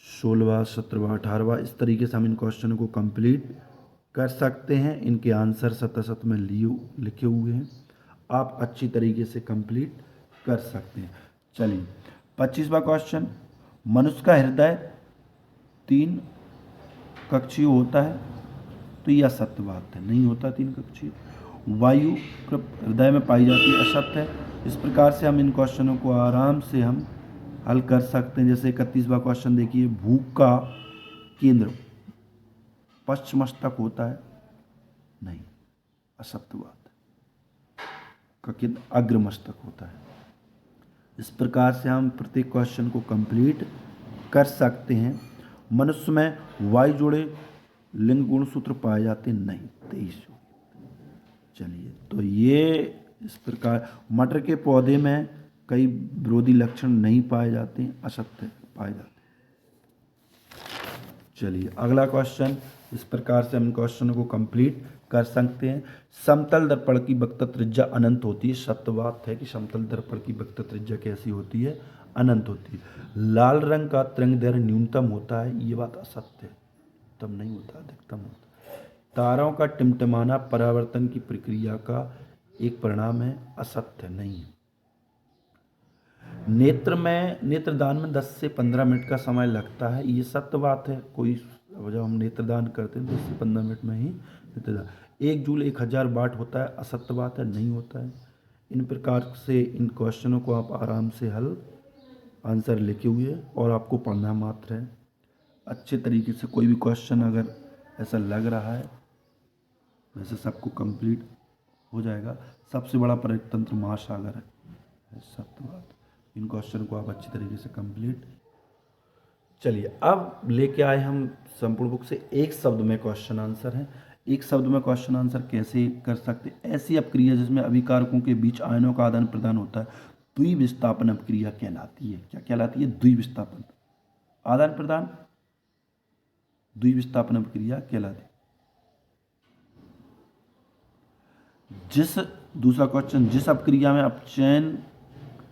Speaker 1: 16वां, 17वां, 18वां। इस तरीके से हम इन क्वेश्चनों को कंप्लीट कर सकते हैं। इनके आंसर सतसत में लिखे हुए हैं, आप अच्छी तरीके से कंप्लीट कर सकते हैं। चलिए 25वां क्वेश्चन, मनुष्य का हृदय 3 कक्षीय होता है। तो यह असत्य बात है, नहीं होता 3 कक्षीय। वायु हृदय में पाई जाती है, असत्य है। इस प्रकार से हम इन क्वेश्चनों को आराम से हम हल कर सकते हैं। जैसे 31वां क्वेश्चन देखिए, भूख का केंद्र पश्च मस्तक होता है। नहीं, असत्य बात है। का केंद्र अग्र मस्तक होता है। इस प्रकार से हम प्रत्येक क्वेश्चन को कंप्लीट कर सकते हैं। मनुष्य में वायु जोड़े लिंग गुण सूत्र पाए जाते नहीं। 23। चलिए, तो ये इस प्रकार मटर के पौधे में कई विरोधी लक्षण नहीं पाए जाते हैं, असत्य पाए जाते हैं। चलिए अगला क्वेश्चन, इस प्रकार से हम क्वेश्चनों को कंप्लीट कर सकते हैं। समतल दर्पण की वक्र त्रिज्या अनंत होती है। सत्य बात है कि समतल दर्पण की वक्र त्रिज्या कैसी होती है? अनंत होती है। लाल रंग का तरंग दैर्घ्य न्यूनतम होता है। ये बात असत्य है, तब नहीं होता, अधिकतम होता है। तारों का टिमटिमाना परावर्तन की प्रक्रिया का एक परिणाम है। असत्य नहीं है। नेत्रदान में 10 से 15 मिनट का समय लगता है। ये सत्य बात है। कोई जब हम नेत्रदान करते हैं 10 से 15 मिनट में ही नेत्रदान। 1 जूल 1000 वाट होता है। असत्य बात है, नहीं होता है। इन प्रकार से इन क्वेश्चनों को आप आराम से हल आंसर लिखे हुए और आपको पढ़ना मात्र है। अच्छे तरीके से कोई भी क्वेश्चन अगर ऐसा लग रहा है वैसे सबको कंप्लीट हो जाएगा। सबसे बड़ा परितंत्र महासागर है, सत्य बात। इन क्वेश्चन को आप अच्छी तरीके से कंप्लीट। चलिए अब लेके आए हम संपूर्ण बुक से एक शब्द में क्वेश्चन आंसर है। एक शब्द में क्वेश्चन आंसर कैसे कर सकते? ऐसी अपक्रिया जिसमें अभिकारकों के बीच आयनों का आदान प्रदान होता है द्विविस्थापन अपक्रिया कहलाती है। क्या कहलाती है? द्विविस्थापन आदान प्रदान द्विविस्थापन अपक्रिया कहलाती है। दूसरा क्वेश्चन, जिस अपक्रिया में अपचयन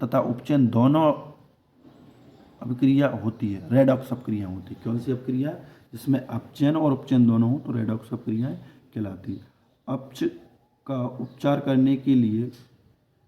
Speaker 1: तथा उपचयन दोनों अपक्रिया होती है, रेडॉक्स अपक्रिया होती है। कौन सी अपक्रिया? जिसमें अपचयन और उपचयन दोनों हो तो रेडॉक्स अपक्रियाएं कहलाती है। अपच का उपचार करने के लिए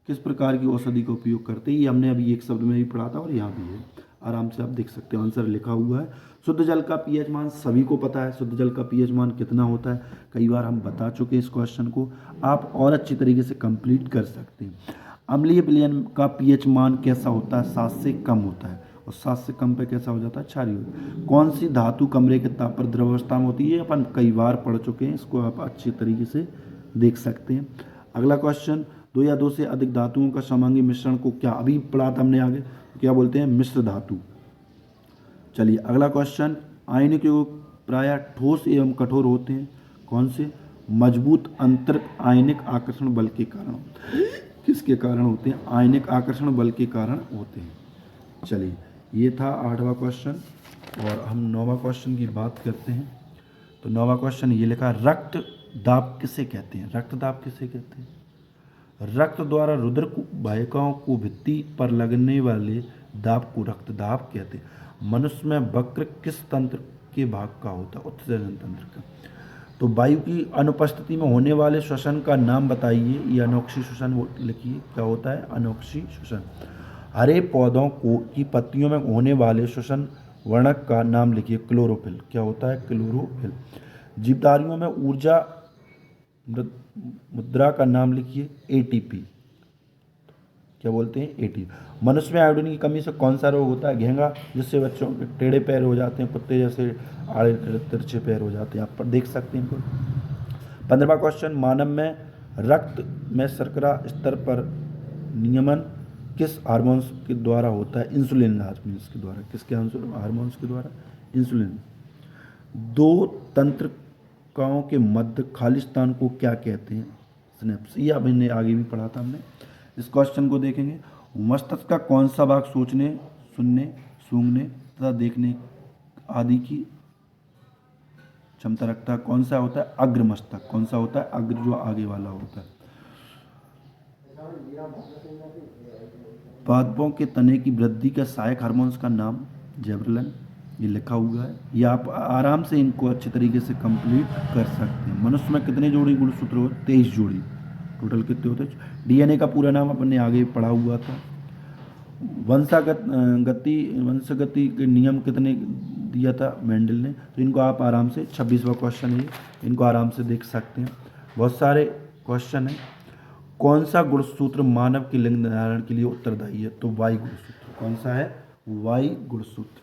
Speaker 1: किस प्रकार की औषधि का उपयोग करते हैं? ये हमने अभी एक शब्द में भी पढ़ा था और यहाँ भी है, आराम से आप देख सकते हो, आंसर लिखा हुआ है। शुद्ध जल का पीएच मान सभी को पता है। शुद्ध जल का पीएच मान कितना होता है? कई बार हम बता चुके हैं इस क्वेश्चन को, आप और अच्छी तरीके से कंप्लीट कर सकते हैं। अम्लीय विलयन का पीएच मान कैसा होता है? 7 से कम होता है। और 7 से कम पे कैसा हो जाता है? क्षारीय होता है। कौन सी धातु कमरे के ताप पर द्रव अवस्था में होती है? अपन कई बार पढ़ चुके हैं, इसको आप अच्छी तरीके से देख सकते हैं। अगला क्वेश्चन, 2 या 2 से अधिक धातुओं का समांगी मिश्रण को क्या, अभी पढ़ा था हमने आगे, क्या बोलते हैं? मिश्र धातु। चलिए अगला क्वेश्चन, आयनिक यौगिक प्रायः ठोस एवं कठोर होते हैं। कौन से? मजबूत अंतर आयनिक आकर्षण बल के कारण। किसके कारण होते हैं? आयनिक आकर्षण बल के कारण होते हैं। चलिए ये था 8वां क्वेश्चन और हम 9वां क्वेश्चन की बात करते हैं। तो 9वां क्वेश्चन ये लिखा, रक्त दाब किसे कहते हैं? रक्त दाब किसे कहते हैं? रक्त द्वारा रुधिर वाहिकाओं को भित्ति पर लगने वाले दाब को रक्त दाब कहते हैं। मनुष्य में वक्र किस तंत्र के भाग का होता है? उत्सर्जन तंत्र का। तो वायु की अनुपस्थिति में होने वाले श्वसन का नाम बताइए। ये अनोक्षी श्वसन लिखिए, क्या होता है? अनोक्षी श्वसन। हरे पौधों की पत्तियों में होने वाले श्वसन वर्णक का नाम लिखिए। क्लोरोफिल। क्या होता है? क्लोरोफिल। जीवधारियों में ऊर्जा मुद्रा का नाम लिखिए एटीपी। क्या बोलते हैं? एटीपी। मनुष्य में आयोडीन की कमी से कौन सा रोग होता है? घेंगा, जिससे बच्चों के टेढ़े पैर हो जाते हैं, कुत्ते जैसे आड़े तिरछे पैर हो जाते हैं। आप पर देख सकते हैं इनको। 15वां क्वेश्चन, मानव में रक्त में शर्करा स्तर पर नियमन किस हार्मोन्स के द्वारा होता है? इंसुलिन हार्मोन्स के द्वारा। किसके हार्मोन्स के द्वारा? इंसुलिन। दो तंत्रिकाओं के मध्य खाली स्थान को क्या कहते हैं? सिनेप्स। ये अब हमने आगे भी पढ़ा था हमने। इस क्वेश्चन को देखेंगे। मस्तिष्क का कौन सा भाग सोचने, सुनने, सूंघने तथा देखने आदि की क्षमता रखता है? कौन सा होता है? अग्र मस्तक। कौन सा होता है? अग्र, जो आगे वाला होता है। पादपों के तने की वृद्धि का सहायक हार्मोन्स का नाम? जिबरेलिन। ये लिखा हुआ है। ये आप आराम से इनको अच्छे तरीके से कंप्लीट कर सकते हैं। मनुष्य में कितने जोड़ी गुणसूत्र होते? 23 जोड़ी। टोटल कितने होते हैं? डीएनए का पूरा नाम अपने आगे पढ़ा हुआ था। वंशगति के नियम कितने दिया था मेंडल ने? तो इनको आप आराम से, 26वां क्वेश्चन है, इनको आराम से देख सकते हैं। बहुत सारे क्वेश्चन हैं। कौन सा गुणसूत्र मानव के लिंग निर्धारण के लिए उत्तरदायी है? तो वाई गुणसूत्र। कौन सा है? वाई गुणसूत्र।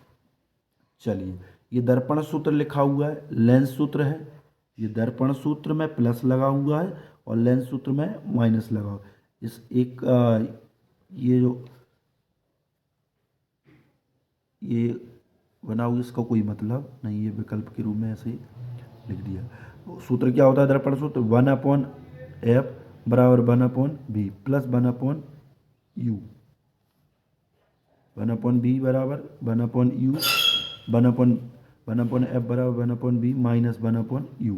Speaker 1: चलिए, ये दर्पण सूत्र लिखा हुआ है, लेंस सूत्र है। ये दर्पण सूत्र में प्लस लगा हुआ है और लेंस सूत्र में माइनस लगा हुआ है। इस एक ये जो ये बना हुआ, इसका कोई मतलब नहीं, ये विकल्प के रूप में ऐसे ही लिख दिया। सूत्र क्या होता है? दर्पण सूत्र 1/f बराबर 1/b प्लस 1/u। 1/b बराबर 1/u, 1/f बराबर 1/b माइनस 1/u।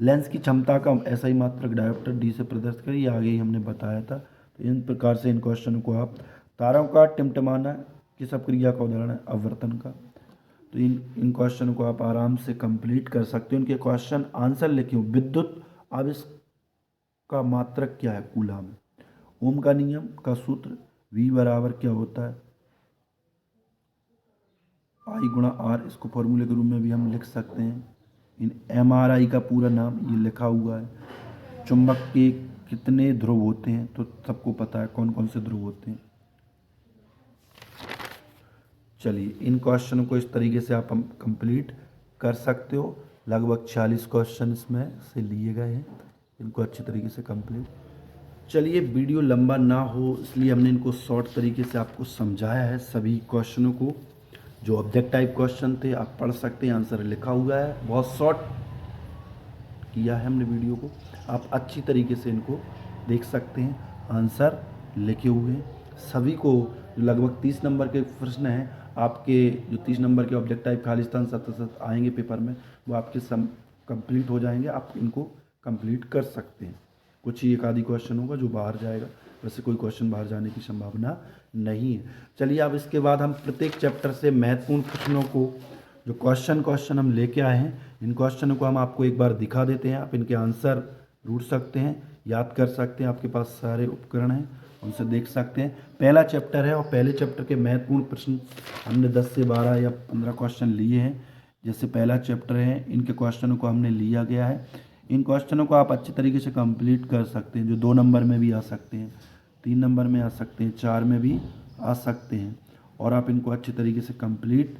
Speaker 1: लेंस की क्षमता का ऐसा ही मात्रक डायोप्टर डी से प्रदर्शित करें, ये आगे ही हमने बताया था। तो इन प्रकार से इन क्वेश्चन को आप, तारों का टिमटिमाना किस अपक्रिया का उदाहरण है? अपवर्तन का। तो इन क्वेश्चन को आप आराम से कंप्लीट कर सकते हो। इनके क्वेश्चन आंसर लिखे हो। विद्युत आवेश का मात्रक क्या है? कूलम। ओम का नियम का सूत्र V बराबर क्या होता है? I गुणा R। इसको फॉर्मूले के रूप में भी हम लिख सकते हैं। इन MRI का पूरा नाम ये लिखा हुआ है। चुंबक के कितने ध्रुव होते हैं? तो सबको पता है कौन कौन से ध्रुव होते हैं। चलिए, इन क्वेश्चन को इस तरीके से आप कंप्लीट कर सकते हो। लगभग 46 क्वेश्चन इसमें से लिए गए हैं। इनको अच्छे तरीके से कंप्लीट। चलिए, वीडियो लंबा ना हो इसलिए हमने इनको शॉर्ट तरीके से आपको समझाया है। सभी क्वेश्चनों को, जो ऑब्जेक्ट टाइप क्वेश्चन थे, आप पढ़ सकते हैं, आंसर लिखा हुआ है। बहुत शॉर्ट किया है हमने वीडियो को। आप अच्छी तरीके से इनको देख सकते हैं। आंसर लिखे हुए हैं सभी को। लगभग 30 नंबर के प्रश्न हैं आपके, जो 30 नंबर के ऑब्जेक्ट टाइप खाली स्थान शत आएंगे पेपर में, वो आपके कंप्लीट हो जाएंगे। आप इनको कंप्लीट कर सकते हैं। कुछ ही एक आधी क्वेश्चन होगा जो बाहर जाएगा, वैसे कोई क्वेश्चन बाहर जाने की संभावना नहीं है। चलिए, अब इसके बाद हम प्रत्येक चैप्टर से महत्वपूर्ण प्रश्नों को, जो क्वेश्चन हम लेके आए हैं, इन क्वेश्चनों को हम आपको एक बार दिखा देते हैं। आप इनके आंसर ढूंढ सकते हैं, याद कर सकते हैं। आपके पास सारे उपकरण हैं, उनसे देख सकते हैं। पहला चैप्टर है और पहले चैप्टर के महत्वपूर्ण प्रश्न हमने 10 से 12 या 15 क्वेश्चन लिए हैं। जैसे पहला चैप्टर है, इनके क्वेश्चनों को हमने लिया गया है। इन क्वेश्चनों को आप अच्छे तरीके से कंप्लीट कर सकते हैं, जो 2 नंबर में भी आ सकते हैं, 3 नंबर में आ सकते हैं, 4 में भी आ सकते हैं। और आप इनको अच्छे तरीके से कंप्लीट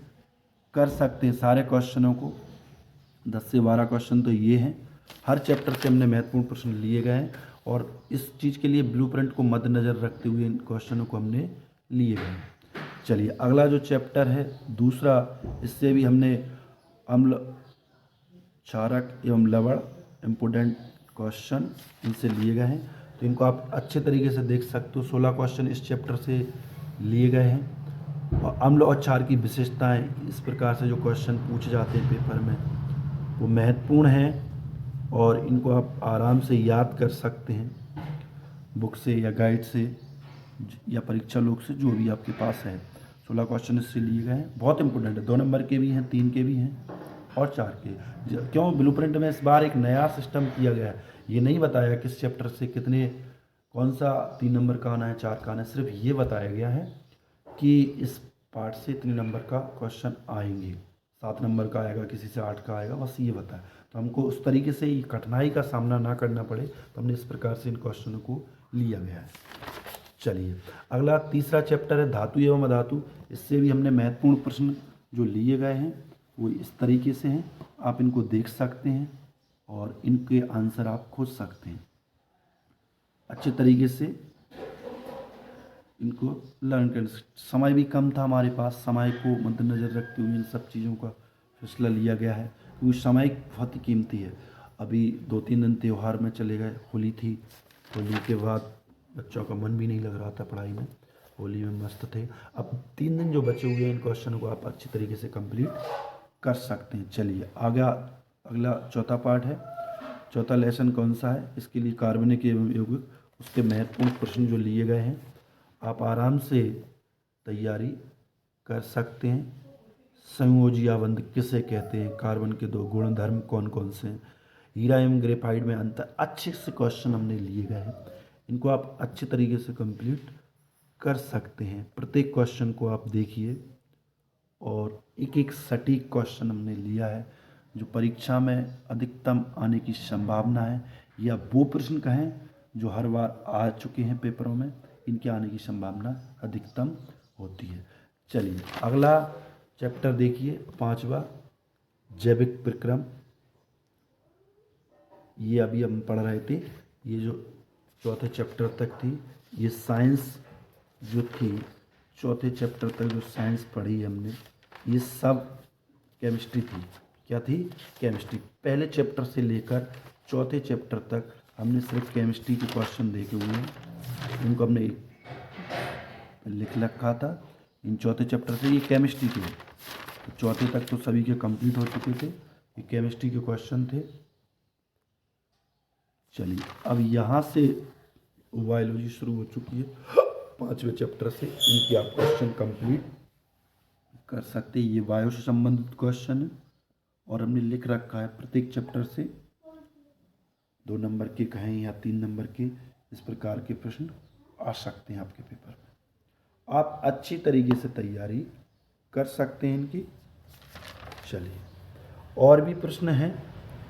Speaker 1: कर सकते हैं सारे क्वेश्चनों को। 10 से 12 क्वेश्चन तो ये हैं। हर चैप्टर से हमने महत्वपूर्ण प्रश्न लिए गए हैं और इस चीज़ के लिए ब्लूप्रिंट को मद्देनज़र रखते हुए इन क्वेश्चनों को हमने लिए गए हैं। चलिए, अगला जो चैप्टर है दूसरा, इससे भी हमने अम्ल, क्षारक एवं लवण इम्पोर्टेंट क्वेश्चन इनसे लिए गए हैं। तो इनको आप अच्छे तरीके से देख सकते हो। 16 क्वेश्चन इस चैप्टर से लिए गए हैं। और अम्ल और क्षार की विशेषताएं, इस प्रकार से जो क्वेश्चन पूछे जाते हैं पेपर में, वो महत्वपूर्ण हैं और इनको आप आराम से याद कर सकते हैं, बुक से या गाइड से या परीक्षा लोग से, जो भी आपके पास है। 16 क्वेश्चन इससे लिए गए हैं, बहुत इंपॉर्टेंट है। 2 नंबर के भी हैं, 3 के भी हैं और 4 के। क्यों? ब्लूप्रिंट में इस बार एक नया सिस्टम किया गया है। ये नहीं बताया किस चैप्टर से कितने, कौन सा 3 नंबर का आना है, 4 का आना है। सिर्फ ये बताया गया है कि इस पार्ट से इतने नंबर का क्वेश्चन आएंगे। 7 नंबर का आएगा, किसी से 8 का आएगा, बस ये बताया। तो हमको उस तरीके से ये कठिनाई का सामना ना करना पड़े, तो हमने इस प्रकार से इन क्वेश्चनों को लिया गया है। चलिए अगला तीसरा चैप्टर है धातु एवं अधातु। इससे भी हमने महत्वपूर्ण प्रश्न जो लिए गए हैं वो इस तरीके से हैं, आप इनको देख सकते हैं और इनके आंसर आप खोज सकते हैं। अच्छे तरीके से इनको लर्न कर। समय भी कम था हमारे पास, समय को मद्देनज़र रखते हुए इन सब चीज़ों का फैसला लिया गया है, क्योंकि समय बहुत ही कीमती है। अभी 2-3 दिन त्यौहार में चले गए, होली थी, होली के बाद बच्चों का मन भी नहीं लग रहा था पढ़ाई में, होली में मस्त थे। अब 3 दिन जो बचे हुए हैं इन क्वेश्चनों को आप अच्छी तरीके से कंप्लीट कर सकते हैं। चलिए आगे अगला चौथा पार्ट है। चौथा लेसन कौन सा है? इसके लिए कार्बनिक एवं यौगिक, उसके महत्वपूर्ण प्रश्न जो लिए गए हैं आप आराम से तैयारी कर सकते हैं। संयोजी बंध किसे कहते हैं? कार्बन के 2 गुण धर्म कौन कौन से हैं? हीरा एवं ग्रेफाइट में अंतर, अच्छे से क्वेश्चन हमने लिए गए हैं, इनको आप अच्छे तरीके से कंप्लीट कर सकते हैं। प्रत्येक क्वेश्चन को आप देखिए और एक एक सटीक क्वेश्चन हमने लिया है जो परीक्षा में अधिकतम आने की संभावना है, या वो प्रश्न कहें जो हर बार आ चुके हैं पेपरों में, इनके आने की संभावना अधिकतम होती है। चलिए अगला चैप्टर देखिए, 5वां जैविक प्रक्रम। ये अभी हम पढ़ रहे थे, ये जो चौथे चैप्टर तक थी, ये साइंस जो थी, चौथे चैप्टर तक जो साइंस पढ़ी हमने, ये सब केमिस्ट्री थी। क्या थी? केमिस्ट्री। पहले चैप्टर से लेकर चौथे चैप्टर तक हमने सिर्फ केमिस्ट्री के क्वेश्चन देखे हुए हैं, इनको हमने लिख रखा था। इन चौथे चैप्टर से ये केमिस्ट्री के, तो चौथे तक तो सभी के कंप्लीट हो चुके थे, ये केमिस्ट्री के क्वेश्चन थे। चलिए अब यहाँ से बायोलॉजी शुरू हो चुकी है 5वें चैप्टर से, इनकी आप क्वेश्चन कंप्लीट कर सकते हैं। ये वायु से संबंधित क्वेश्चन है और हमने लिख रखा है प्रत्येक चैप्टर से 2 नंबर के कहें या 3 नंबर के, इस प्रकार के प्रश्न आ सकते हैं आपके पेपर में। आप अच्छी तरीके से तैयारी कर सकते हैं इनकी। चलिए और भी प्रश्न हैं,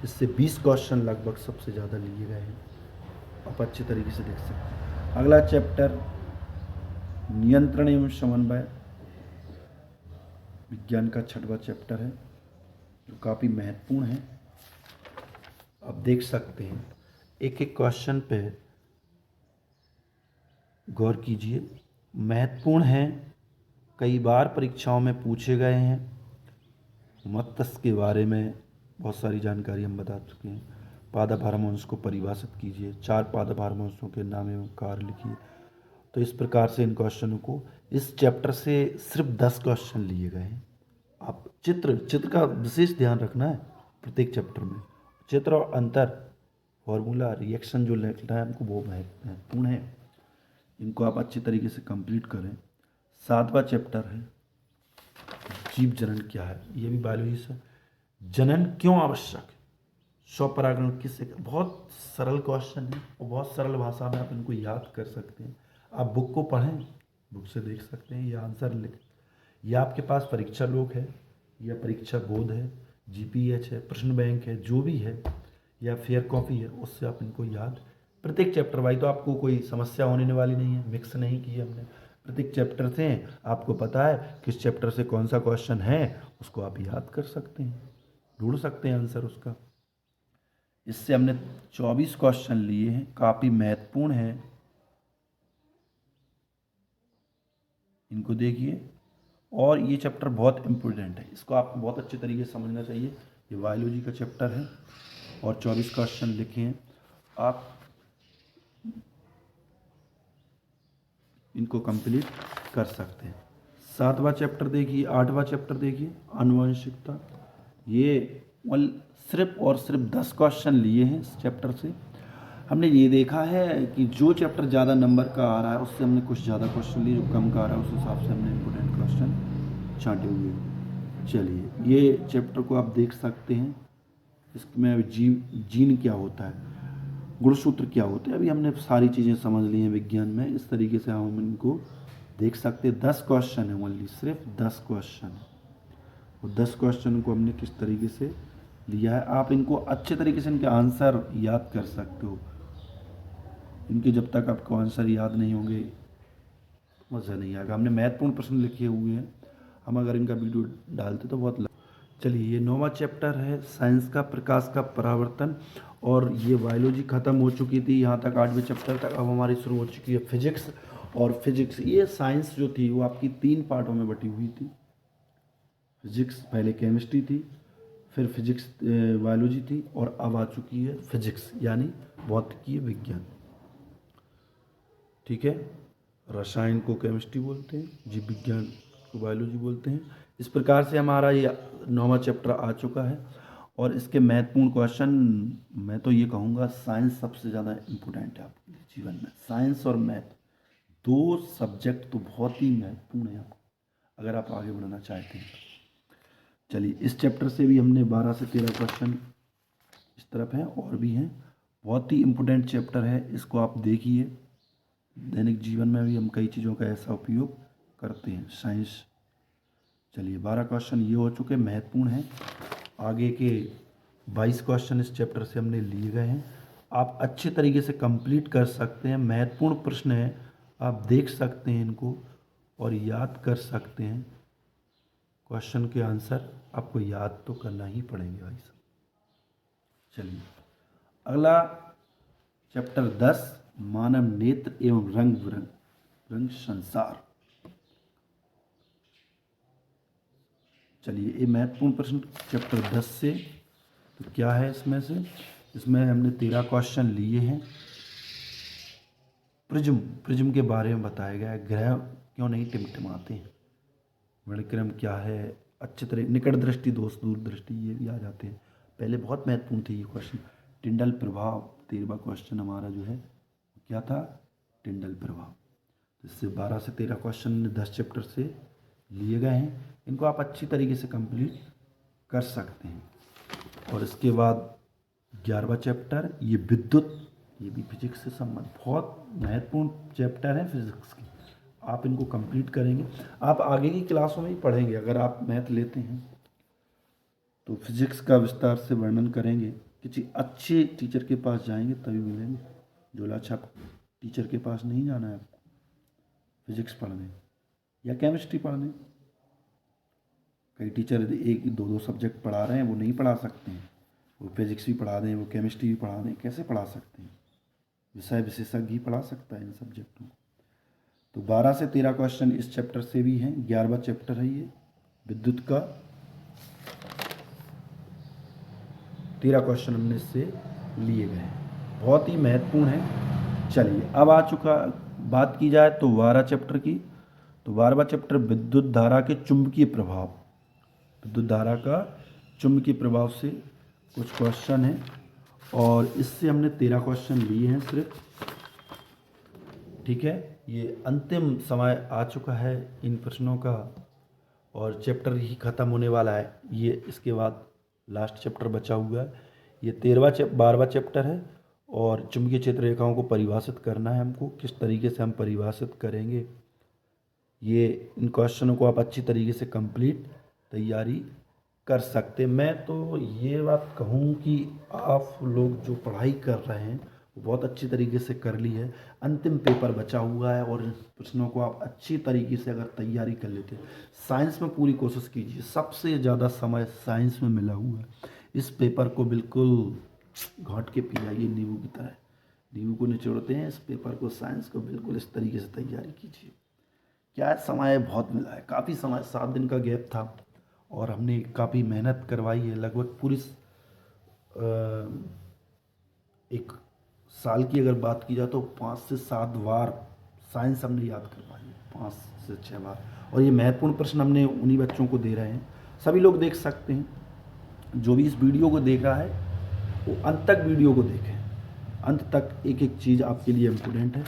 Speaker 1: इससे 20 क्वेश्चन लगभग सबसे ज़्यादा लिए गए हैं, आप अच्छे तरीके से देख सकते हैं। अगला चैप्टर नियंत्रण एवं समन्वय, विज्ञान का 6वां चैप्टर है जो काफ़ी महत्वपूर्ण है। आप देख सकते हैं एक एक क्वेश्चन पे गौर कीजिए, महत्वपूर्ण है, कई बार परीक्षाओं में पूछे गए हैं। मत्स्य के बारे में बहुत सारी जानकारी हम बता चुके हैं। पादप हार्मोन्स को परिभाषित कीजिए, 4 पादप हार्मोन्सों के नाम एवं कार्य लिखिए। तो इस प्रकार से इन क्वेश्चनों को, इस चैप्टर से सिर्फ 10 क्वेश्चन लिए गए हैं। आप चित्र का विशेष ध्यान रखना है प्रत्येक चैप्टर में, चित्र और अंतर, फॉर्मूला, रिएक्शन जो लिखना है हमको वो महत्वपूर्ण है, इनको आप अच्छी तरीके से कंप्लीट करें। 7वां चैप्टर है जीव जनन क्या है, ये भी बायोलॉजी से। जनन क्यों आवश्यक है, स्वपरागण किससे, बहुत सरल क्वेश्चन है और बहुत सरल भाषा में आप इनको याद कर सकते हैं। आप बुक को पढ़ें, बुक से देख सकते हैं, ये आंसर लिख, या आपके पास परीक्षा लोक है या परीक्षा बोध है, जीपीएच है, प्रश्न बैंक है, जो भी है, या फेयर कॉपी है, उससे आप इनको याद, प्रत्येक चैप्टर वाइज, तो आपको कोई समस्या होने वाली नहीं है, मिक्स नहीं की हमने। प्रत्येक चैप्टर से आपको पता है किस चैप्टर से कौन सा क्वेश्चन है, उसको आप याद कर सकते हैं, ढूंढ सकते हैं आंसर उसका। इससे हमने 24 क्वेश्चन लिए हैं, काफ़ी महत्वपूर्ण है, इनको देखिए। और ये चैप्टर बहुत इम्पोर्टेंट है, इसको आपको बहुत अच्छे तरीके से समझना चाहिए। ये बायोलॉजी का चैप्टर है और 24 क्वेश्चन लिखे हैं, आप इनको कंप्लीट कर सकते हैं। 7वां चैप्टर देखिए, 8वां चैप्टर देखिए, आनुवंशिकता। ये सिर्फ और सिर्फ 10 क्वेश्चन लिए हैं इस चैप्टर से। हमने ये देखा है कि जो चैप्टर ज़्यादा नंबर का आ रहा है उससे हमने कुछ ज़्यादा क्वेश्चन लिए, जो कम का आ रहा है उस हिसाब से हमने इम्पोर्टेंट क्वेश्चन छांटे हुए हैं। चलिए ये चैप्टर को आप देख सकते हैं, इसमें जीन क्या होता है, गुणसूत्र क्या होते हैं, अभी हमने सारी चीज़ें समझ ली हैं विज्ञान में। इस तरीके से हम इनको देख सकते हैं। 10 क्वेश्चन है, ओनली सिर्फ 10 क्वेश्चन, वो 10 क्वेश्चन को हमने किस तरीके से लिया है। आप इनको अच्छे तरीके से इनके आंसर याद कर सकते हो। इनके जब तक आपको आंसर याद नहीं होंगे मज़ा नहीं आएगा। हमने महत्वपूर्ण प्रश्न लिखे हुए हैं, हम अगर इनका वीडियो डालते तो बहुत चलिए, ये 9वां चैप्टर है साइंस का, प्रकाश का परावर्तन। और ये बायोलॉजी ख़त्म हो चुकी थी यहाँ तक 8वें चैप्टर तक। अब हमारी शुरू हो चुकी है फिजिक्स। और फिजिक्स, ये साइंस जो थी वो आपकी 3 पार्टों में बटी हुई थी। फिजिक्स पहले केमिस्ट्री थी, फिर फिजिक्स बायोलॉजी थी, और अब आ चुकी है फिजिक्स यानी भौतिकीय विज्ञान। ठीक है, रसायन को केमिस्ट्री बोलते हैं, जीव विज्ञान को बायोलॉजी बोलते हैं। इस प्रकार से हमारा ये 9वां चैप्टर आ चुका है। और इसके महत्वपूर्ण क्वेश्चन, मैं तो ये कहूँगा साइंस सबसे ज़्यादा इम्पोर्टेंट है आपके लिए जीवन में। साइंस और मैथ 2 सब्जेक्ट तो बहुत ही महत्वपूर्ण है आपको, अगर आप आगे बढ़ना चाहते हैं। चलिए, इस चैप्टर से भी हमने 12 से 13 क्वेश्चन इस तरफ हैं, और भी हैं। बहुत ही इम्पोर्टेंट चैप्टर है, इसको आप देखिए। दैनिक जीवन में भी हम कई चीज़ों का ऐसा उपयोग करते हैं साइंस। चलिए, 12 क्वेश्चन ये हो चुके, महत्वपूर्ण हैं। आगे के 22 क्वेश्चन इस चैप्टर से हमने लिए गए हैं, आप अच्छे तरीके से कंप्लीट कर सकते हैं। महत्वपूर्ण प्रश्न है, आप देख सकते हैं इनको और याद कर सकते हैं। क्वेश्चन के आंसर आपको याद तो करना ही पड़ेंगे भाई साहब। चलिए, अगला चैप्टर 10, मानव नेत्र एवं रंग संसार। चलिए, ये महत्वपूर्ण प्रश्न चैप्टर 10 से। तो क्या है इसमें से, इसमें हमने 13 क्वेश्चन लिए हैं। प्रिज्म के बारे में बताया गया है। ग्रह क्यों नहीं टिमटिमाते हैं, वर्णक्रम क्या है, अच्छे तरह निकट दृष्टि, दोष दूर दृष्टि, ये भी आ जाते हैं। पहले बहुत महत्वपूर्ण थे ये क्वेश्चन। टिंडल प्रभाव, 13वां क्वेश्चन हमारा जो है क्या था, टिंडल प्रभाव। इससे 12 से 13 क्वेश्चन 10 चैप्टर से लिए गए हैं। इनको आप अच्छी तरीके से कंप्लीट कर सकते हैं। और इसके बाद 11वां चैप्टर, ये विद्युत, ये भी फिजिक्स से संबंध, बहुत महत्वपूर्ण चैप्टर है फिजिक्स की। आप इनको कंप्लीट करेंगे, आप आगे की क्लासों में ही पढ़ेंगे। अगर आप मैथ लेते हैं तो फिजिक्स का विस्तार से वर्णन करेंगे। किसी अच्छे टीचर के पास जाएंगे तभी मिलेंगे। झोला छाप टीचर के पास नहीं जाना है आपको फिजिक्स पढ़ने या केमिस्ट्री पढ़ने। कई टीचर 1-2 सब्जेक्ट पढ़ा रहे हैं, वो नहीं पढ़ा सकते हैं। वो फिजिक्स भी पढ़ा दें, वो केमिस्ट्री भी पढ़ा दें, कैसे पढ़ा सकते हैं? विषय विशेषज्ञ ही पढ़ा सकता है इन सब्जेक्टों को। तो 12 से 13 क्वेश्चन इस चैप्टर से भी हैं। 11वां चैप्टर है ये विद्युत का। 13 क्वेश्चन हमने इससे लिए गए हैं, बहुत ही महत्वपूर्ण है। चलिए, अब आ चुका, बात की जाए तो 12 चैप्टर की। तो 12वां चैप्टर विद्युत धारा के चुंबकीय प्रभाव। विद्युत धारा का चुंबकीय प्रभाव से कुछ क्वेश्चन हैं, और इससे हमने 13 क्वेश्चन लिए हैं सिर्फ। ठीक है, ये अंतिम समय आ चुका है इन प्रश्नों का, और चैप्टर ही ख़त्म होने वाला है। ये इसके बाद लास्ट चैप्टर बचा हुआ है। ये 12वां चैप्टर है, और चुंबकीय क्षेत्र रेखाओं को परिभाषित करना है हमको। किस तरीके से हम परिभाषित करेंगे, ये इन क्वेश्चनों को आप अच्छी तरीके से कंप्लीट तैयारी कर सकते। मैं तो ये बात कहूँ कि आप लोग जो पढ़ाई कर रहे हैं वो बहुत अच्छी तरीके से कर ली है। अंतिम पेपर बचा हुआ है, और इन प्रश्नों को आप अच्छी तरीके से अगर तैयारी कर लेते हैं, साइंस में पूरी कोशिश कीजिए। सबसे ज़्यादा समय साइंस में मिला हुआ है। इस पेपर को बिल्कुल घोंट के पी जाइए, नींबू की तरह। नींबू को निचोड़ते हैं, इस पेपर को, साइंस को बिल्कुल इस तरीके से तैयारी कीजिए। क्या है, समय बहुत मिला है, काफ़ी समय, 7 दिन का गैप था, और हमने काफ़ी मेहनत करवाई है। लगभग पूरी 1 साल की अगर बात की जाए तो 5 से 7 बार साइंस हमने याद करवाई है, 5 से 6 बार। और ये महत्वपूर्ण प्रश्न हमने उन्हीं बच्चों को दे रहे हैं। सभी लोग देख सकते हैं, जो भी इस वीडियो को देख रहा है वो अंत तक वीडियो को देखें। अंत तक एक एक चीज़ आपके लिए इम्पोर्टेंट है।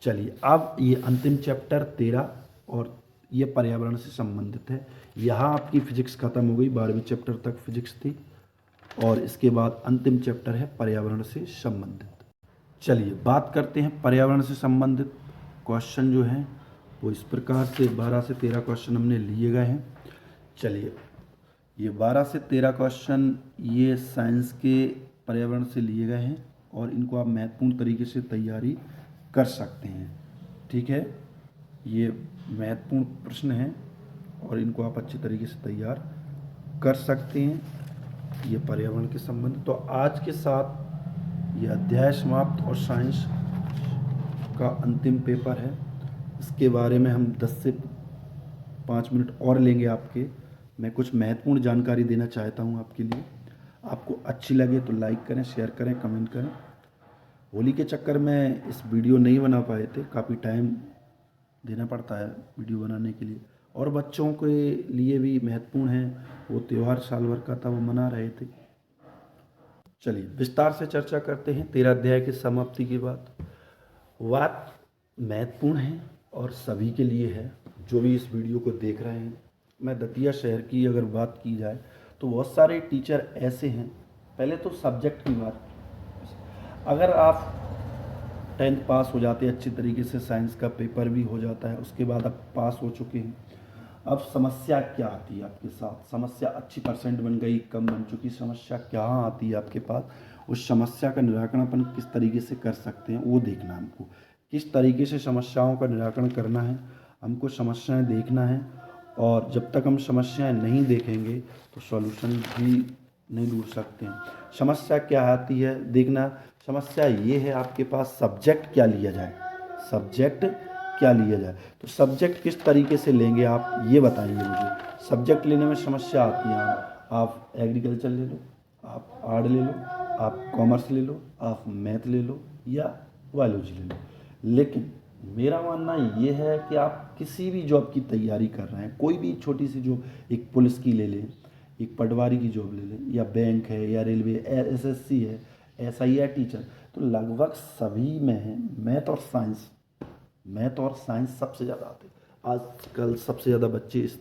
Speaker 1: चलिए, अब ये अंतिम चैप्टर 13, और ये पर्यावरण से संबंधित है। यहाँ आपकी फिजिक्स खत्म हो गई, 12वें चैप्टर तक फिजिक्स थी, और इसके बाद अंतिम चैप्टर है पर्यावरण से संबंधित। चलिए, बात करते हैं पर्यावरण से संबंधित क्वेश्चन जो हैं वो इस प्रकार से 12 से 13 क्वेश्चन हमने लिए गए हैं। चलिए, ये 12 से 13 क्वेश्चन ये साइंस के पर्यावरण से लिए गए हैं और इनको आप महत्वपूर्ण तरीके से तैयारी कर सकते हैं। ठीक है, ये महत्वपूर्ण प्रश्न हैं और इनको आप अच्छे तरीके से तैयार कर सकते हैं। ये पर्यावरण के संबंध। तो आज के साथ ये अध्याय समाप्त और साइंस का अंतिम पेपर है। इसके बारे में हम 10 से 5 मिनट और लेंगे आपके। मैं कुछ महत्वपूर्ण जानकारी देना चाहता हूँ आपके लिए। आपको अच्छी लगे तो लाइक करें, शेयर करें, कमेंट करें। होली के चक्कर में इस वीडियो नहीं बना पाए थे, काफ़ी टाइम देना पड़ता है वीडियो बनाने के लिए, और बच्चों के लिए भी महत्वपूर्ण है। वो त्यौहार साल भर का था, वो मना रहे थे। चलिए विस्तार से चर्चा करते हैं 13 अध्याय की समाप्ति के बाद। बात महत्वपूर्ण है और सभी के लिए है जो भी इस वीडियो को देख रहे हैं। मैं दतिया शहर की अगर बात की जाए तो बहुत सारे टीचर ऐसे हैं। पहले तो सब्जेक्ट की बात, अगर आप 10th पास हो जाते हैं अच्छी तरीके से, साइंस का पेपर भी हो जाता है, उसके बाद आप पास हो चुके हैं, अब समस्या क्या आती है आपके साथ? समस्या अच्छी परसेंट बन गई, कम बन चुकी, समस्या क्या आती है आपके पास? उस समस्या का निराकरण अपन किस तरीके से कर सकते हैं वो देखना है हमको। किस तरीके से समस्याओं का निराकरण करना है, हमको समस्याएं देखना है। और जब तक हम समस्याएं नहीं देखेंगे तो सॉल्यूशन भी नहीं ढूंढ सकते हैं। समस्या क्या आती है देखना। समस्या ये है आपके पास, सब्जेक्ट क्या लिया जाए, सब्जेक्ट क्या लिया जाए। तो सब्जेक्ट किस तरीके से लेंगे आप ये बताइए मुझे। सब्जेक्ट लेने में समस्या आती है। आप एग्रीकल्चर ले लो, आप आर्ट ले लो, आप कॉमर्स ले लो, आप मैथ ले लो या बायोलॉजी ले लो। लेकिन मेरा मानना ये है कि आप किसी भी जॉब की तैयारी कर रहे हैं, कोई भी छोटी सी जॉब, एक पुलिस की ले लें, एक पटवारी की जॉब ले लें, या बैंक है, या रेलवे, एसएससी है, एसआई है, टीचर, तो लगभग सभी में है मैथ और साइंस। मैथ और साइंस सबसे ज़्यादा आते हैं। आजकल सबसे ज़्यादा बच्चे इस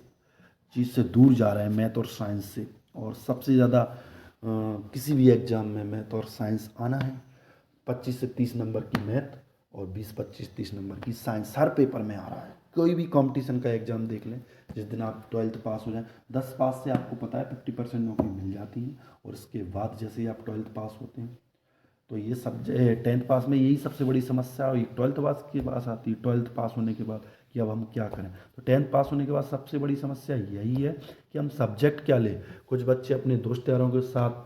Speaker 1: चीज़ से दूर जा रहे हैं, मैथ और साइंस से। और सबसे ज़्यादा किसी भी एग्ज़ाम में मैथ और साइंस आना है। 25 से 30 नंबर की मैथ और 20-25-30 नंबर की साइंस हर पेपर में आ रहा है। कोई भी कंपटीशन का एग्ज़ाम देख लें, जिस दिन आप 12th पास हो जाएं, 10 पास से आपको पता है 50% नौकरी मिल जाती है। और इसके बाद जैसे ही आप 12th पास होते हैं तो ये सब 10th पास में यही सबसे बड़ी समस्या, और 12th पास के पास आती है। 12th पास होने के बाद कि अब हम क्या करें, तो 10th पास होने के बाद सबसे बड़ी समस्या यही है कि हम सब्जेक्ट क्या लें। कुछ बच्चे अपने दोस्त यारों के साथ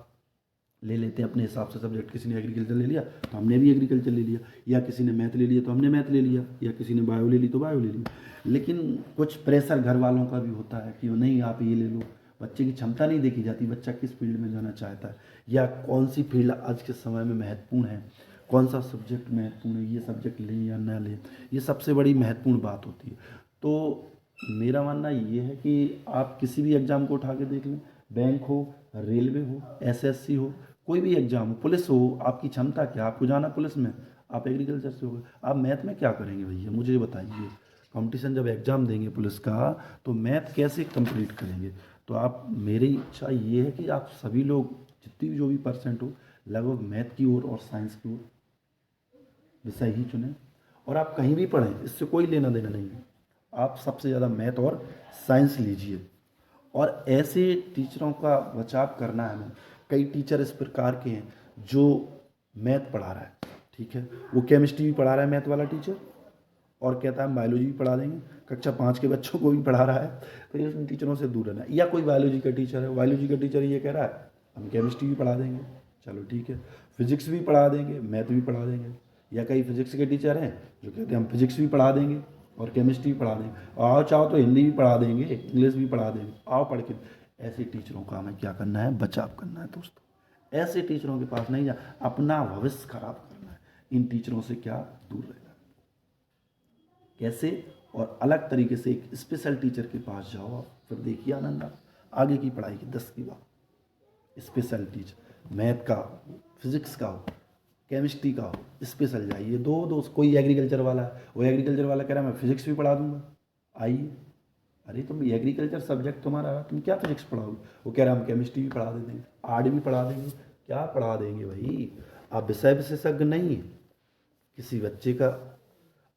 Speaker 1: ले लेते हैं अपने हिसाब से सब्जेक्ट। किसी ने एग्रीकल्चर ले लिया तो हमने भी एग्रीकल्चर ले लिया, या किसी ने मैथ ले लिया तो हमने मैथ ले लिया, या किसी ने बायो ले ली तो बायो ले लिया। लेकिन कुछ प्रेशर घर वालों का भी होता है कि नहीं आप ये ले लो। बच्चे की क्षमता नहीं देखी जाती, बच्चा किस फील्ड में जाना चाहता है, या कौन सी फील्ड आज के समय में महत्वपूर्ण है, कौन सा सब्जेक्ट महत्वपूर्ण है, ये सब्जेक्ट लें या ना लें, ये सबसे बड़ी महत्वपूर्ण बात होती है। तो मेरा मानना ये है कि आप किसी भी एग्ज़ाम को उठा के देख लें, बैंक हो, रेलवे हो, एसएससी हो, कोई भी एग्ज़ाम हो, पुलिस हो, आपकी क्षमता क्या, आपको जाना पुलिस में, आप एग्रीकल्चर से हो गए, आप मैथ में क्या करेंगे भैया मुझे बताइए। कंपटीशन जब एग्ज़ाम देंगे पुलिस का तो मैथ कैसे कंप्लीट करेंगे। तो आप, मेरी इच्छा ये है कि आप सभी लोग जितनी भी जो भी परसेंट हो, लगभग मैथ की ओर और साइंस की ओर विषय ही चुनें। और आप कहीं भी पढ़ें, इससे कोई लेना देना नहीं है, आप सबसे ज़्यादा मैथ और साइंस लीजिए। और ऐसे टीचरों का बचाव करना है हमें। कई टीचर इस प्रकार के हैं जो मैथ पढ़ा रहा है, ठीक है, वो केमिस्ट्री भी पढ़ा रहा है मैथ वाला टीचर, और कहता है हम बायोलॉजी भी पढ़ा देंगे, कक्षा 5 के बच्चों को भी पढ़ा रहा है। तो ये उन टीचरों से दूर रहना है। या कोई बायोलॉजी का टीचर है, बायोलॉजी का टीचर ये कह रहा है हम केमिस्ट्री भी पढ़ा देंगे, चलो ठीक है, फिजिक्स भी पढ़ा देंगे, मैथ भी पढ़ा देंगे। या कई फिजिक्स के टीचर हैं जो कहते हैं हम फिजिक्स भी पढ़ा देंगे और केमिस्ट्री भी पढ़ा देंगे, और चाहो तो हिंदी भी पढ़ा देंगे, इंग्लिश भी पढ़ा देंगे, आओ पढ़ के। ऐसे टीचरों का हमें क्या करना है, बचाव करना है दोस्तों। ऐसे टीचरों के पास नहीं जा, अपना भविष्य खराब करना है। इन टीचरों से क्या दूर रहना, कैसे, और अलग तरीके से एक स्पेशल टीचर के पास जाओ आप, फिर देखिए आनंद आप आगे की पढ़ाई की 10 की बात। स्पेशल टीचर मैथ का हो, फिजिक्स का हो, केमिस्ट्री का हो, स्पेशल जाइए। दो दोस्त, कोई एग्रीकल्चर वाला है, वो एग्रीकल्चर वाला कह रहा है मैं फिजिक्स भी पढ़ा दूंगा, आइए। अरे तुम एग्रीकल्चर सब्जेक्ट तुम्हारा है, तुम क्या फिजिक्स पढ़ाओगे? वो कह रहा है हम केमिस्ट्री भी पढ़ा देंगे, आर्ट भी पढ़ा देंगे। क्या पढ़ा देंगे भाई, आप विषय विशेषज्ञ नहीं है किसी बच्चे का।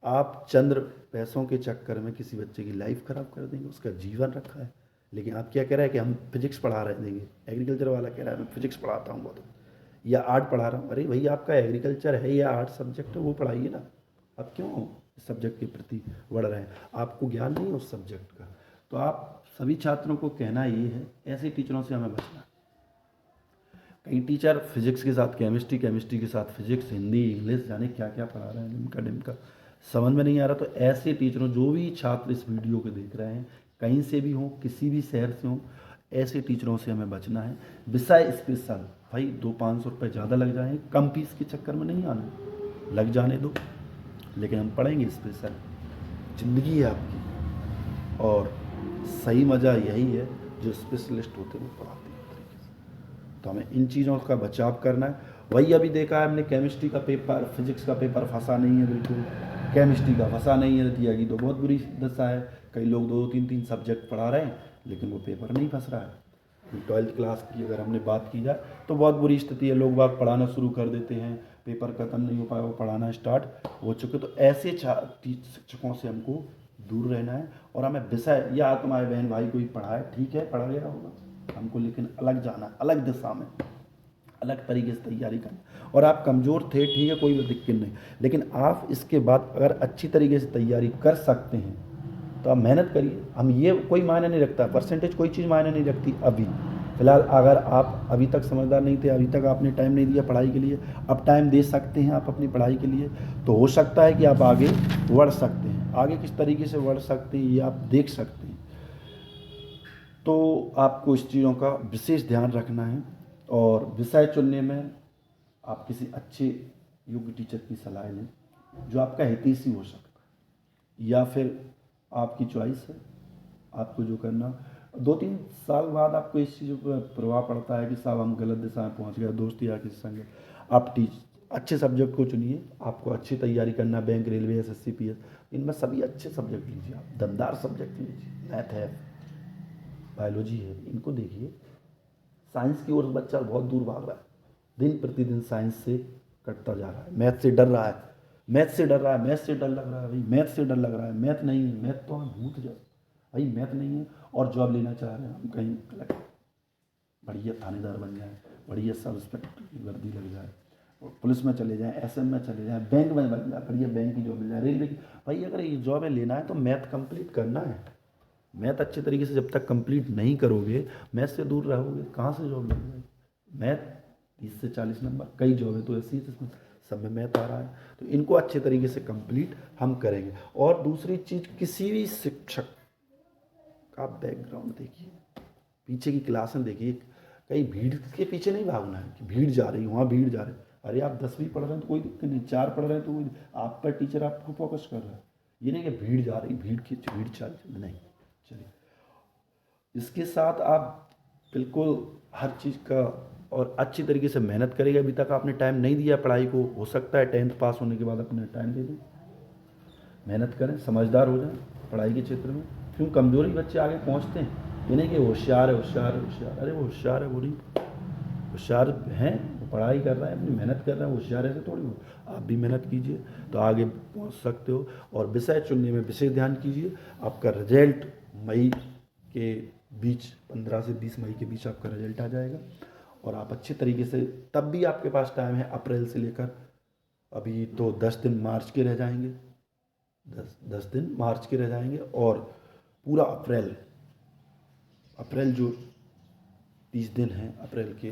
Speaker 1: आप चंद्र पैसों के चक्कर में किसी बच्चे की लाइफ खराब कर देंगे, उसका जीवन रखा है। लेकिन आप क्या कह रहे हैं कि हम फिजिक्स पढ़ा रहे देंगे, एग्रीकल्चर वाला कह रहा है मैं फिजिक्स पढ़ाता हूँ बहुत, या आर्ट पढ़ा रहा हूँ। अरे भाई आपका एग्रीकल्चर है या आर्ट सब्जेक्ट है वो पढ़ाइए ना, आप क्यों इस सब्जेक्ट के प्रति बढ़ रहे हैं, आपको ज्ञान नहीं है उस सब्जेक्ट का। तो आप सभी छात्रों को कहना ये है, ऐसे टीचरों से हमें बचना है। कई टीचर फिजिक्स के साथ केमिस्ट्री, केमिस्ट्री के साथ फिजिक्स, हिंदी, इंग्लिश, जाने क्या क्या पढ़ा रहे हैं, लिमका डिमका समझ में नहीं आ रहा। तो ऐसे टीचरों, जो भी छात्र इस वीडियो को देख रहे हैं, कहीं से भी हों, किसी भी शहर से हों, ऐसे टीचरों से हमें बचना है। विषय स्पेशल, भाई 200-500 रुपये ज़्यादा लग जाएँ, कम फीस के चक्कर में नहीं आना, लग जाने दो, लेकिन हम पढ़ेंगे स्पेशल। ज़िंदगी है आपकी, और सही मज़ा यही है जो स्पेशलिस्ट होते हैं वो पढ़ाते हैं तरीके से। तो हमें इन चीज़ों का बचाव करना है। वही अभी देखा है हमने, केमिस्ट्री का पेपर, फिजिक्स का पेपर फंसा नहीं है बिल्कुल, केमिस्ट्री का फंसा नहीं है, नतीजा की तो बहुत बुरी दशा है। कई लोग 2-3 सब्जेक्ट पढ़ा रहे हैं लेकिन वो पेपर नहीं फंस रहा है। 12th क्लास की अगर हमने बात की जाए तो बहुत बुरी स्थिति है, लोग बाग पढ़ाना शुरू कर देते हैं, पेपर ख़त्म नहीं हो पाया, वो पढ़ाना स्टार्ट हो चुके। तो ऐसे शिक्षकों से हमको दूर रहना है, और हमें विषय, या तुम्हारे बहन भाई कोई पढ़ाए, ठीक है पढ़ गया होगा हमको, लेकिन अलग जाना, अलग दिशा में, अलग तरीके से तैयारी करना। और आप कमज़ोर थे, ठीक है, कोई दिक्कत नहीं, लेकिन आप इसके बाद अगर अच्छी तरीके से तैयारी कर सकते हैं तो आप मेहनत करिए। हम ये कोई मायने नहीं रखता, परसेंटेज कोई चीज़ मायने नहीं रखती। अभी फ़िलहाल अगर आप अभी तक समझदार नहीं थे, अभी तक आपने टाइम नहीं दिया पढ़ाई के लिए, अब टाइम दे सकते हैं आप अपनी पढ़ाई के लिए, तो हो सकता है कि आप आगे बढ़ सकते हैं। आगे किस तरीके से बढ़ सकते हैं ये आप देख सकते हैं। तो आपको इस चीज़ों का विशेष ध्यान रखना है, और विषय चुनने में आप किसी अच्छे योग्य टीचर की सलाह लें जो आपका हितैषी हो सकता है, या फिर आपकी चॉइस है, आपको जो करना। 2-3 साल बाद आपको इस चीज़ पर प्रभाव पड़ता है कि साहब हम गलत दिशा में पहुंच गए, दोस्त या किसी संग। आप अच्छे सब्जेक्ट को चुनिए, आपको अच्छी तैयारी करना, बैंक, रेलवे, एसएससी, पीएस, इनमें सभी अच्छे सब्जेक्ट लीजिए, आप दमदार सब्जेक्ट लीजिए, मैथ है, बायोलॉजी है, इनको देखिए। साइंस की ओर बच्चा बहुत दूर भाग रहा है, दिन प्रतिदिन साइंस से कटता जा रहा है, मैथ से डर रहा है, मैथ से डर रहा है, मैथ से डर लग रहा है, भाई मैथ से डर लग रहा है, मैथ नहीं है, मैथ तो हमें भूत जा, भाई मैथ नहीं है, और जॉब लेना चाह रहे हैं हम कहीं कलेक्टर, बढ़िया थानेदार बन जाए, बढ़िया सब इंस्पेक्टर की वर्दी लग जाए, और पुलिस में चले जाएँ, एसएम में चले जाएँ, बैंक में बन जाए, बढ़िया बैंक की जॉब मिल जाए, रेलवे की। भाई अगर ये जॉब लेना है तो मैथ कंप्लीट करना है। मैथ अच्छे तरीके से जब तक कंप्लीट नहीं करोगे, मैथ से दूर रहोगे, कहाँ से जॉब लग जाएगी। मैथ 30 से 40 नंबर, कई जॉब है तो ऐसी जिसमें सब में मैथ आ रहा है, तो इनको अच्छे तरीके से कंप्लीट हम करेंगे। और दूसरी चीज़, किसी भी शिक्षक का बैकग्राउंड देखिए, पीछे की क्लासें देखिए, कहीं भीड़ के पीछे नहीं भागना है कि भीड़ जा रही, वहाँ भीड़ जा रही। अरे आप 10वीं पढ़ रहे हैं तो कोई दिक्कत नहीं, 4 पढ़ रहे हैं तो कोई, आप पर टीचर आपको फोकस कर रहा है, ये नहीं कि भीड़ जा रही, भीड़ चल नहीं। चलिए, इसके साथ आप बिल्कुल हर चीज़ का और अच्छी तरीके से मेहनत करेंगे। अभी तक आपने टाइम नहीं दिया पढ़ाई को, हो सकता है 10th पास होने के बाद अपने टाइम दे दें, मेहनत करें, समझदार हो जाएं पढ़ाई के क्षेत्र में। क्यों कमज़ोरी बच्चे आगे पहुंचते हैं, ये नहीं कि होशियार है, होशियार है, होशियार, अरे वो होशियार है, वो नहीं, होशियार हैं, वो पढ़ाई कर रहे हैं, अपनी मेहनत कर रहे हैं, होशियार ऐसे थोड़ी हो। आप भी मेहनत कीजिए तो आगे पहुंच सकते हो। और विषय चुनने में विशेष ध्यान कीजिए। आपका रिजल्ट मई के बीच, 15 से 20 मई के बीच आपका रिजल्ट आ जाएगा, और आप अच्छे तरीके से, तब भी आपके पास टाइम है, अप्रैल से लेकर, अभी तो 10 दिन मार्च के रह जाएंगे, 10 दिन मार्च के रह जाएंगे, और पूरा अप्रैल जो 30 दिन हैं अप्रैल के,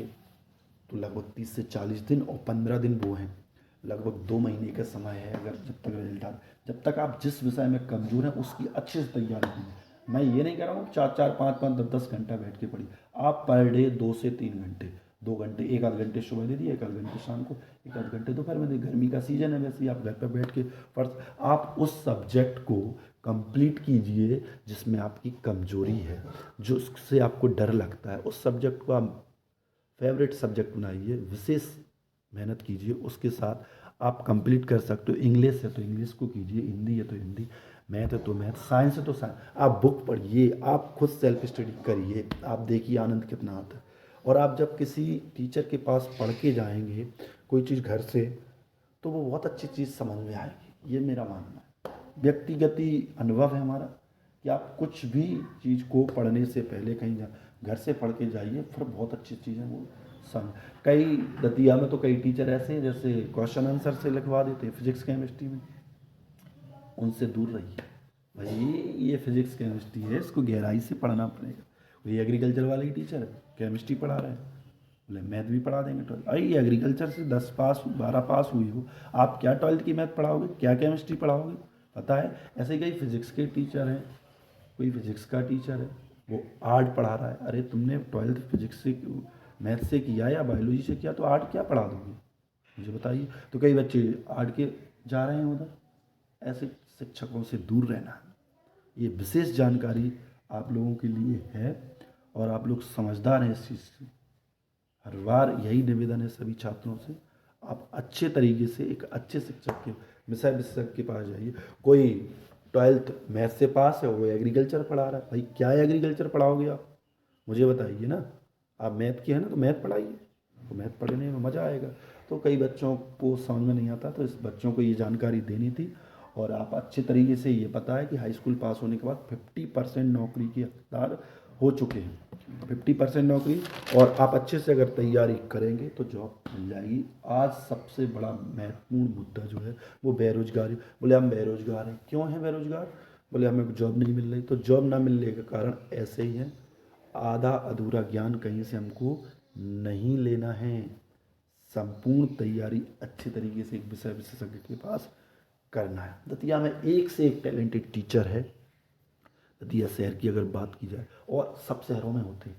Speaker 1: तो लगभग 30 से 40 दिन, और 15 दिन वो हैं, लगभग 2 महीने का समय है। अगर जब तक रिजल्ट आता, जब तक आप जिस विषय में कमज़ोर हैं उसकी अच्छे से तैयारी कीजिए। मैं ये नहीं कह रहा हूँ 4-4, 5-5, 10-10 घंटा बैठ के पढ़िए, आप पर डे 2 से 3 घंटे, 2 घंटे, 1 आध घंटे सुबह दे दिए, 1 आध घंटे शाम को, 1 आध घंटे दोपहर में दे। गर्मी का सीजन है, वैसे ही आप घर पर बैठ के आप उस सब्जेक्ट को कंप्लीट कीजिए जिसमें आपकी कमजोरी है, जो उससे आपको डर लगता है, उस सब्जेक्ट को आप फेवरेट सब्जेक्ट बनाइए, विशेष मेहनत कीजिए, उसके साथ आप कंप्लीट कर सकते हो। इंग्लिश है तो इंग्लिश को कीजिए, हिंदी है तो हिंदी, मैथ है तो मैथ, साइंस है तो साइंस। आप बुक पढ़िए, आप खुद सेल्फ स्टडी करिए, आप देखिए आनंद कितना आता है। और आप जब किसी टीचर के पास पढ़ के जाएंगे कोई चीज़ घर से, तो वो बहुत अच्छी चीज़ समझ में आएगी, ये मेरा मानना है, व्यक्तिगत अनुभव है हमारा। कि आप कुछ भी चीज़ को पढ़ने से पहले कहीं घर से पढ़ के जाइए, फिर बहुत अच्छी चीज़ें वो समझ। कई दतिया में तो कई टीचर ऐसे हैं जैसे क्वेश्चन आंसर से लिखवा देते हैं फिजिक्स केमिस्ट्री में, उनसे दूर रहिए भाई। ये फिजिक्स केमिस्ट्री है, इसको गहराई से पढ़ना पड़ेगा। वही एग्रीकल्चर वाले ही टीचर है, केमिस्ट्री पढ़ा रहे हैं, बोले मैथ भी पढ़ा देंगे। 12 अरे एग्रीकल्चर से 10 पास 12 पास हुई हो, आप क्या 12th की मैथ पढ़ाओगे, क्या केमिस्ट्री पढ़ाओगे, पता है। ऐसे ही कई फिजिक्स के टीचर हैं, कोई फिजिक्स का टीचर है वो आर्ट पढ़ा रहा है। अरे तुमने 12th फिजिक्स से मैथ से किया या बायोलॉजी से किया, तो आर्ट क्या पढ़ा दोगे, मुझे बताइए। तो कई बच्चे आर्ट के जा रहे हैं उधर। ऐसे शिक्षकों से दूर रहना, ये विशेष जानकारी आप लोगों के लिए है और आप लोग समझदार हैं इस चीज़ से। हर बार यही निवेदन है सभी छात्रों से, आप अच्छे तरीके से एक अच्छे शिक्षक के विषय विशेषज्ञ के पास जाइए। कोई 12th मैथ से पास है, वो एग्रीकल्चर पढ़ा रहा है, भाई क्या एग्रीकल्चर पढ़ाओगे आप, मुझे बताइए ना। आप मैथ के हैं ना, तो मैथ पढ़ाइए, तो मैथ पढ़ने में मज़ा आएगा। तो कई बच्चों को समझ में नहीं आता, तो इस बच्चों को ये जानकारी देनी थी। और आप अच्छे तरीके से, ये पता है कि हाई स्कूल पास होने के बाद 50% नौकरी के हकदार हो चुके हैं, 50% नौकरी। और आप अच्छे से अगर तैयारी करेंगे तो जॉब मिल जाएगी। आज सबसे बड़ा महत्वपूर्ण मुद्दा जो है वो बेरोजगारी। बोले हम बेरोजगार हैं, क्यों हैं बेरोजगार, बोले हमें जॉब नहीं मिल रही। तो जॉब ना मिलने का कारण ऐसे ही है, आधा अधूरा ज्ञान कहीं से हमको नहीं लेना है। संपूर्ण तैयारी अच्छे तरीके से एक विषय विशेषज्ञ के पास करना है। दतिया में एक से एक टैलेंटेड टीचर है। दतिया शहर की अगर बात की जाए, और सब शहरों में होते हैं,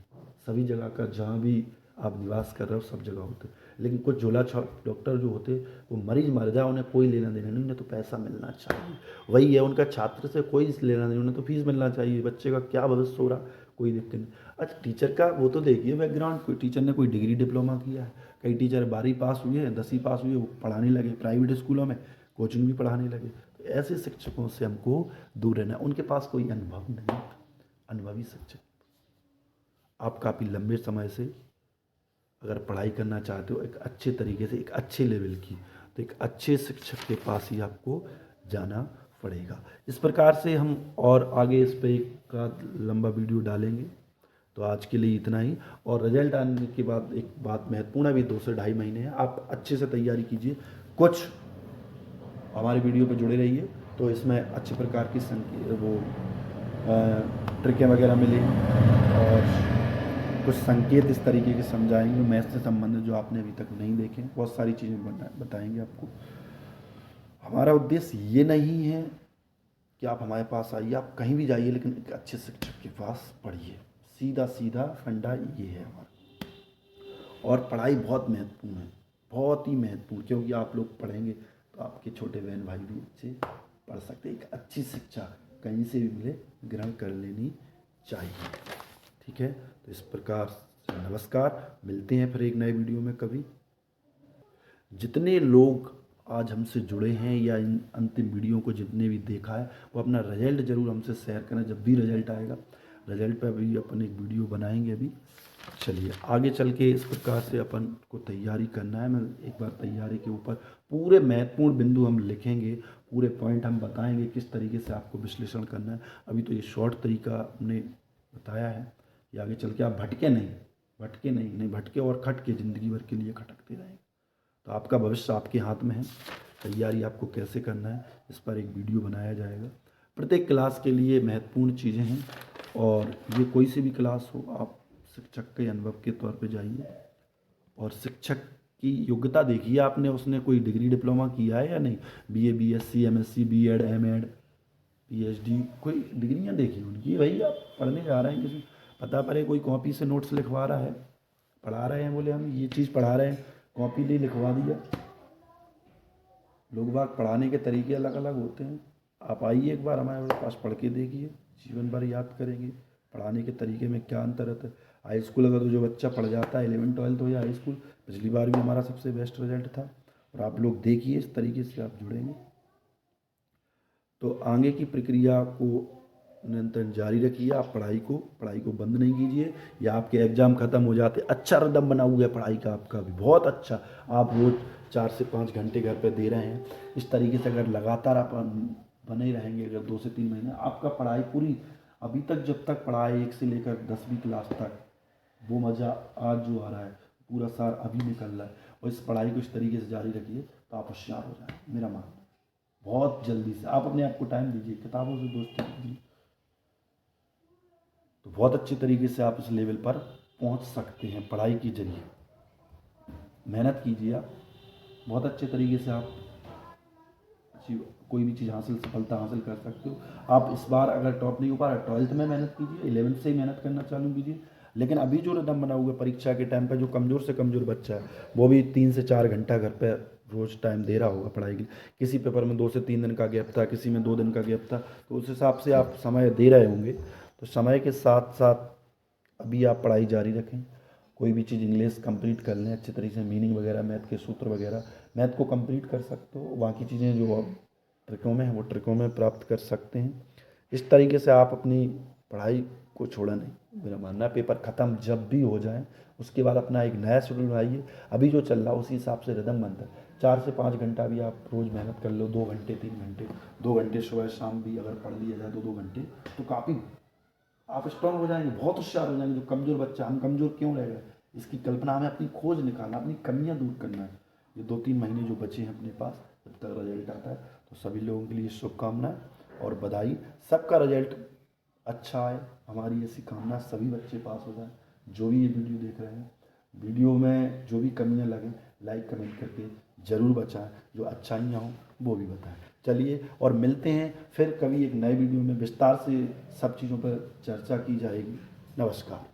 Speaker 1: सभी जगह का जहाँ भी आप निवास कर रहे हो सब जगह होते हैं। लेकिन कुछ झोला छाप डॉक्टर जो होते हैं, वो मरीज मर जाए उन्हें कोई लेना देना नहीं, उन्हें तो पैसा मिलना चाहिए। वही है उनका छात्र से कोई लेना देना, उन्हें तो फीस मिलना चाहिए। बच्चे का क्या भविष्य हो रहा, कोई दिक्कत नहीं। अच्छा टीचर का वो तो देखिए बैकग्राउंड, कोई टीचर ने कोई डिग्री डिप्लोमा किया है, कई टीचर 12वीं पास हुए हैं, 10वीं पास हुए, वो पढ़ाने लगे प्राइवेट स्कूलों में, कोचिंग भी पढ़ाने लगे। तो ऐसे शिक्षकों से हमको दूर रहना है, उनके पास कोई अनुभव नहीं। अनुभवी शिक्षक, आप काफ़ी लंबे समय से अगर पढ़ाई करना चाहते हो एक अच्छे तरीके से, एक अच्छे लेवल की, तो एक अच्छे शिक्षक के पास ही आपको जाना पड़ेगा। इस प्रकार से हम और आगे इस पर एक का लंबा वीडियो डालेंगे। तो आज के लिए इतना ही। और रिजल्ट आने के बाद एक बात महत्वपूर्ण है, अभी 2 से ढाई महीने हैं, आप अच्छे से तैयारी कीजिए। कुछ हमारे वीडियो पर जुड़े रहिए, तो इसमें अच्छे प्रकार की वो ट्रिकें वगैरह मिली और कुछ संकेत इस तरीके के समझाएंगे मैथ से संबंधित जो आपने अभी तक नहीं देखे। बहुत सारी चीज़ें बताएंगे आपको। हमारा उद्देश्य ये नहीं है कि आप हमारे पास आइए, आप कहीं भी जाइए, लेकिन एक अच्छे शिक्षक के पास पढ़िए। सीधा सीधा फंडा ये है हमारा। और पढ़ाई बहुत महत्वपूर्ण है, बहुत ही महत्वपूर्ण, क्योंकि आप लोग पढ़ेंगे तो आपके छोटे बहन भाई भी अच्छे पढ़ सकते। एक अच्छी शिक्षा कहीं से भी मिले, ग्रहण कर लेनी चाहिए। ठीक है, तो इस प्रकार से नमस्कार, मिलते हैं फिर एक नए वीडियो में कभी। जितने लोग आज हमसे जुड़े हैं या इन अंतिम वीडियो को जितने भी देखा है, वो अपना रिजल्ट ज़रूर हमसे शेयर करें। जब भी रिजल्ट आएगा, रिजल्ट पर भी अपन एक वीडियो बनाएंगे। अभी चलिए आगे चल के इस प्रकार से अपन को तैयारी करना है। मैं एक बार तैयारी के ऊपर पूरे महत्वपूर्ण बिंदु हम लिखेंगे, पूरे पॉइंट हम बताएंगे किस तरीके से आपको विश्लेषण करना है। अभी तो ये शॉर्ट तरीका हमने बताया है, ये आगे चल के आप भटके नहीं भटके और खटके ज़िंदगी भर के लिए खटकते रहेंगे। तो आपका भविष्य आपके हाथ में है, तैयारी आपको कैसे करना है इस पर एक वीडियो बनाया जाएगा। प्रत्येक क्लास के लिए महत्वपूर्ण चीज़ें हैं, और ये कोई सी भी क्लास हो, आप शिक्षक के अनुभव के तौर पे जाइए और शिक्षक की योग्यता देखिए। आपने उसने कोई डिग्री डिप्लोमा किया है या नहीं, BA BSc MSc B.Ed M.Ed PhD, कोई डिग्रियाँ देखिए उनकी। भाई आप पढ़ने जा रहे हैं, किसी पता पड़े कोई कॉपी से नोट्स लिखवा रहा है, पढ़ा रहे हैं, बोले हम ये चीज़ पढ़ा रहे हैं, कॉपी ले लिखवा दिया। लोग बाग पढ़ाने के तरीके अलग अलग होते हैं। आप आइए एक बार हमारे पास, पढ़ के देखिए, जीवन भर याद करेंगे पढ़ाने के तरीके में क्या अंतर है। हाई स्कूल अगर तो जो बच्चा पढ़ जाता है 11th 12th हो या हाई स्कूल, पिछली बार भी हमारा सबसे बेस्ट रिजल्ट था। और आप लोग देखिए इस तरीके से आप जुड़ेंगे तो आगे की प्रक्रिया को निरंतर जारी रखिए। आप पढ़ाई को बंद नहीं कीजिए, या आपके एग्ज़ाम ख़त्म हो जाते, अच्छा रिदम बना हुआ है पढ़ाई का आपका भी बहुत अच्छा, आप रोज़ 4 से 5 घंटे घर पे दे रहे हैं। इस तरीके से अगर लगातार आप बने ही रहेंगे अगर 2 से 3 महीने आपका पढ़ाई पूरी अभी तक जब तक पढ़ाई 1 से लेकर 10वीं क्लास तक वो मज़ा आज जो आ रहा है पूरा साल अभी निकल रहा है और इस पढ़ाई को इस तरीके से जारी रखिए तो आप होशियार हो जाए, मेरा मानना है। बहुत जल्दी से आप अपने आप को टाइम दीजिए, किताबों से दोस्ती कीजिए तो बहुत अच्छे तरीके से आप इस लेवल पर पहुंच सकते हैं। पढ़ाई के जरिए मेहनत कीजिए, आप बहुत अच्छे तरीके से आप कोई भी चीज़ सफलता हासिल कर सकते हो। आप इस बार अगर टॉप नहीं हो पा रहा 12th में मेहनत कीजिए, 11th से ही मेहनत करना चालू कीजिए। लेकिन अभी जो रिदम बना हुआ है परीक्षा के टाइम पे जो कमज़ोर से कमज़ोर बच्चा है वो भी 3 से 4 घंटा घर पे रोज़ टाइम दे रहा होगा पढ़ाई के लिए। किसी पेपर में 2 से 3 दिन का गैप था, किसी में 2 दिन का गैप था, तो उस हिसाब से आप समय दे रहे होंगे। तो समय के साथ साथ अभी आप पढ़ाई जारी रखें। कोई भी चीज़ इंग्लिश कंप्लीट कर लें अच्छे तरीके से, मीनिंग वगैरह मैथ के सूत्र वगैरह मैथ को कंप्लीट कर सकते हो। बाकी चीज़ें जो आप ट्रिकों में है वो ट्रिकों में प्राप्त कर सकते हैं। इस तरीके से आप अपनी पढ़ाई को छोड़ा नहीं, मेरा मानना है। पेपर ख़त्म जब भी हो जाए उसके बाद अपना एक नया शेड्यूल बनाइए। अभी जो चल रहा है उसी हिसाब से रिदम बनता है। 4 से 5 घंटा भी आप रोज़ मेहनत कर लो, 2 घंटे 3 घंटे, 2 घंटे सुबह शाम भी अगर पढ़ लिया जाए 2-2 घंटे तो काफ़ी आप स्ट्रांग हो जाएंगे, बहुत होशियार हो जाएंगे। जो कमज़ोर बच्चा, हम कमज़ोर क्यों रह गए, इसकी कल्पना हमें अपनी खोज निकालना, अपनी कमियां दूर करना है। ये 2-3 महीने जो बचे हैं अपने पास जब तक रिजल्ट आता है तो सभी लोगों के लिए शुभकामनाएं और बधाई। सबका रिजल्ट अच्छा आए, हमारी ऐसी कामना, सभी बच्चे पास हो जाएं। जो भी ये वीडियो देख रहे हैं, वीडियो में जो भी कमियां लगें लाइक कमेंट करके ज़रूर बताएं, जो अच्छाइयाँ हों वो भी बताएं। चलिए और मिलते हैं फिर कभी एक नए वीडियो में, विस्तार से सब चीज़ों पर चर्चा की जाएगी। नमस्कार।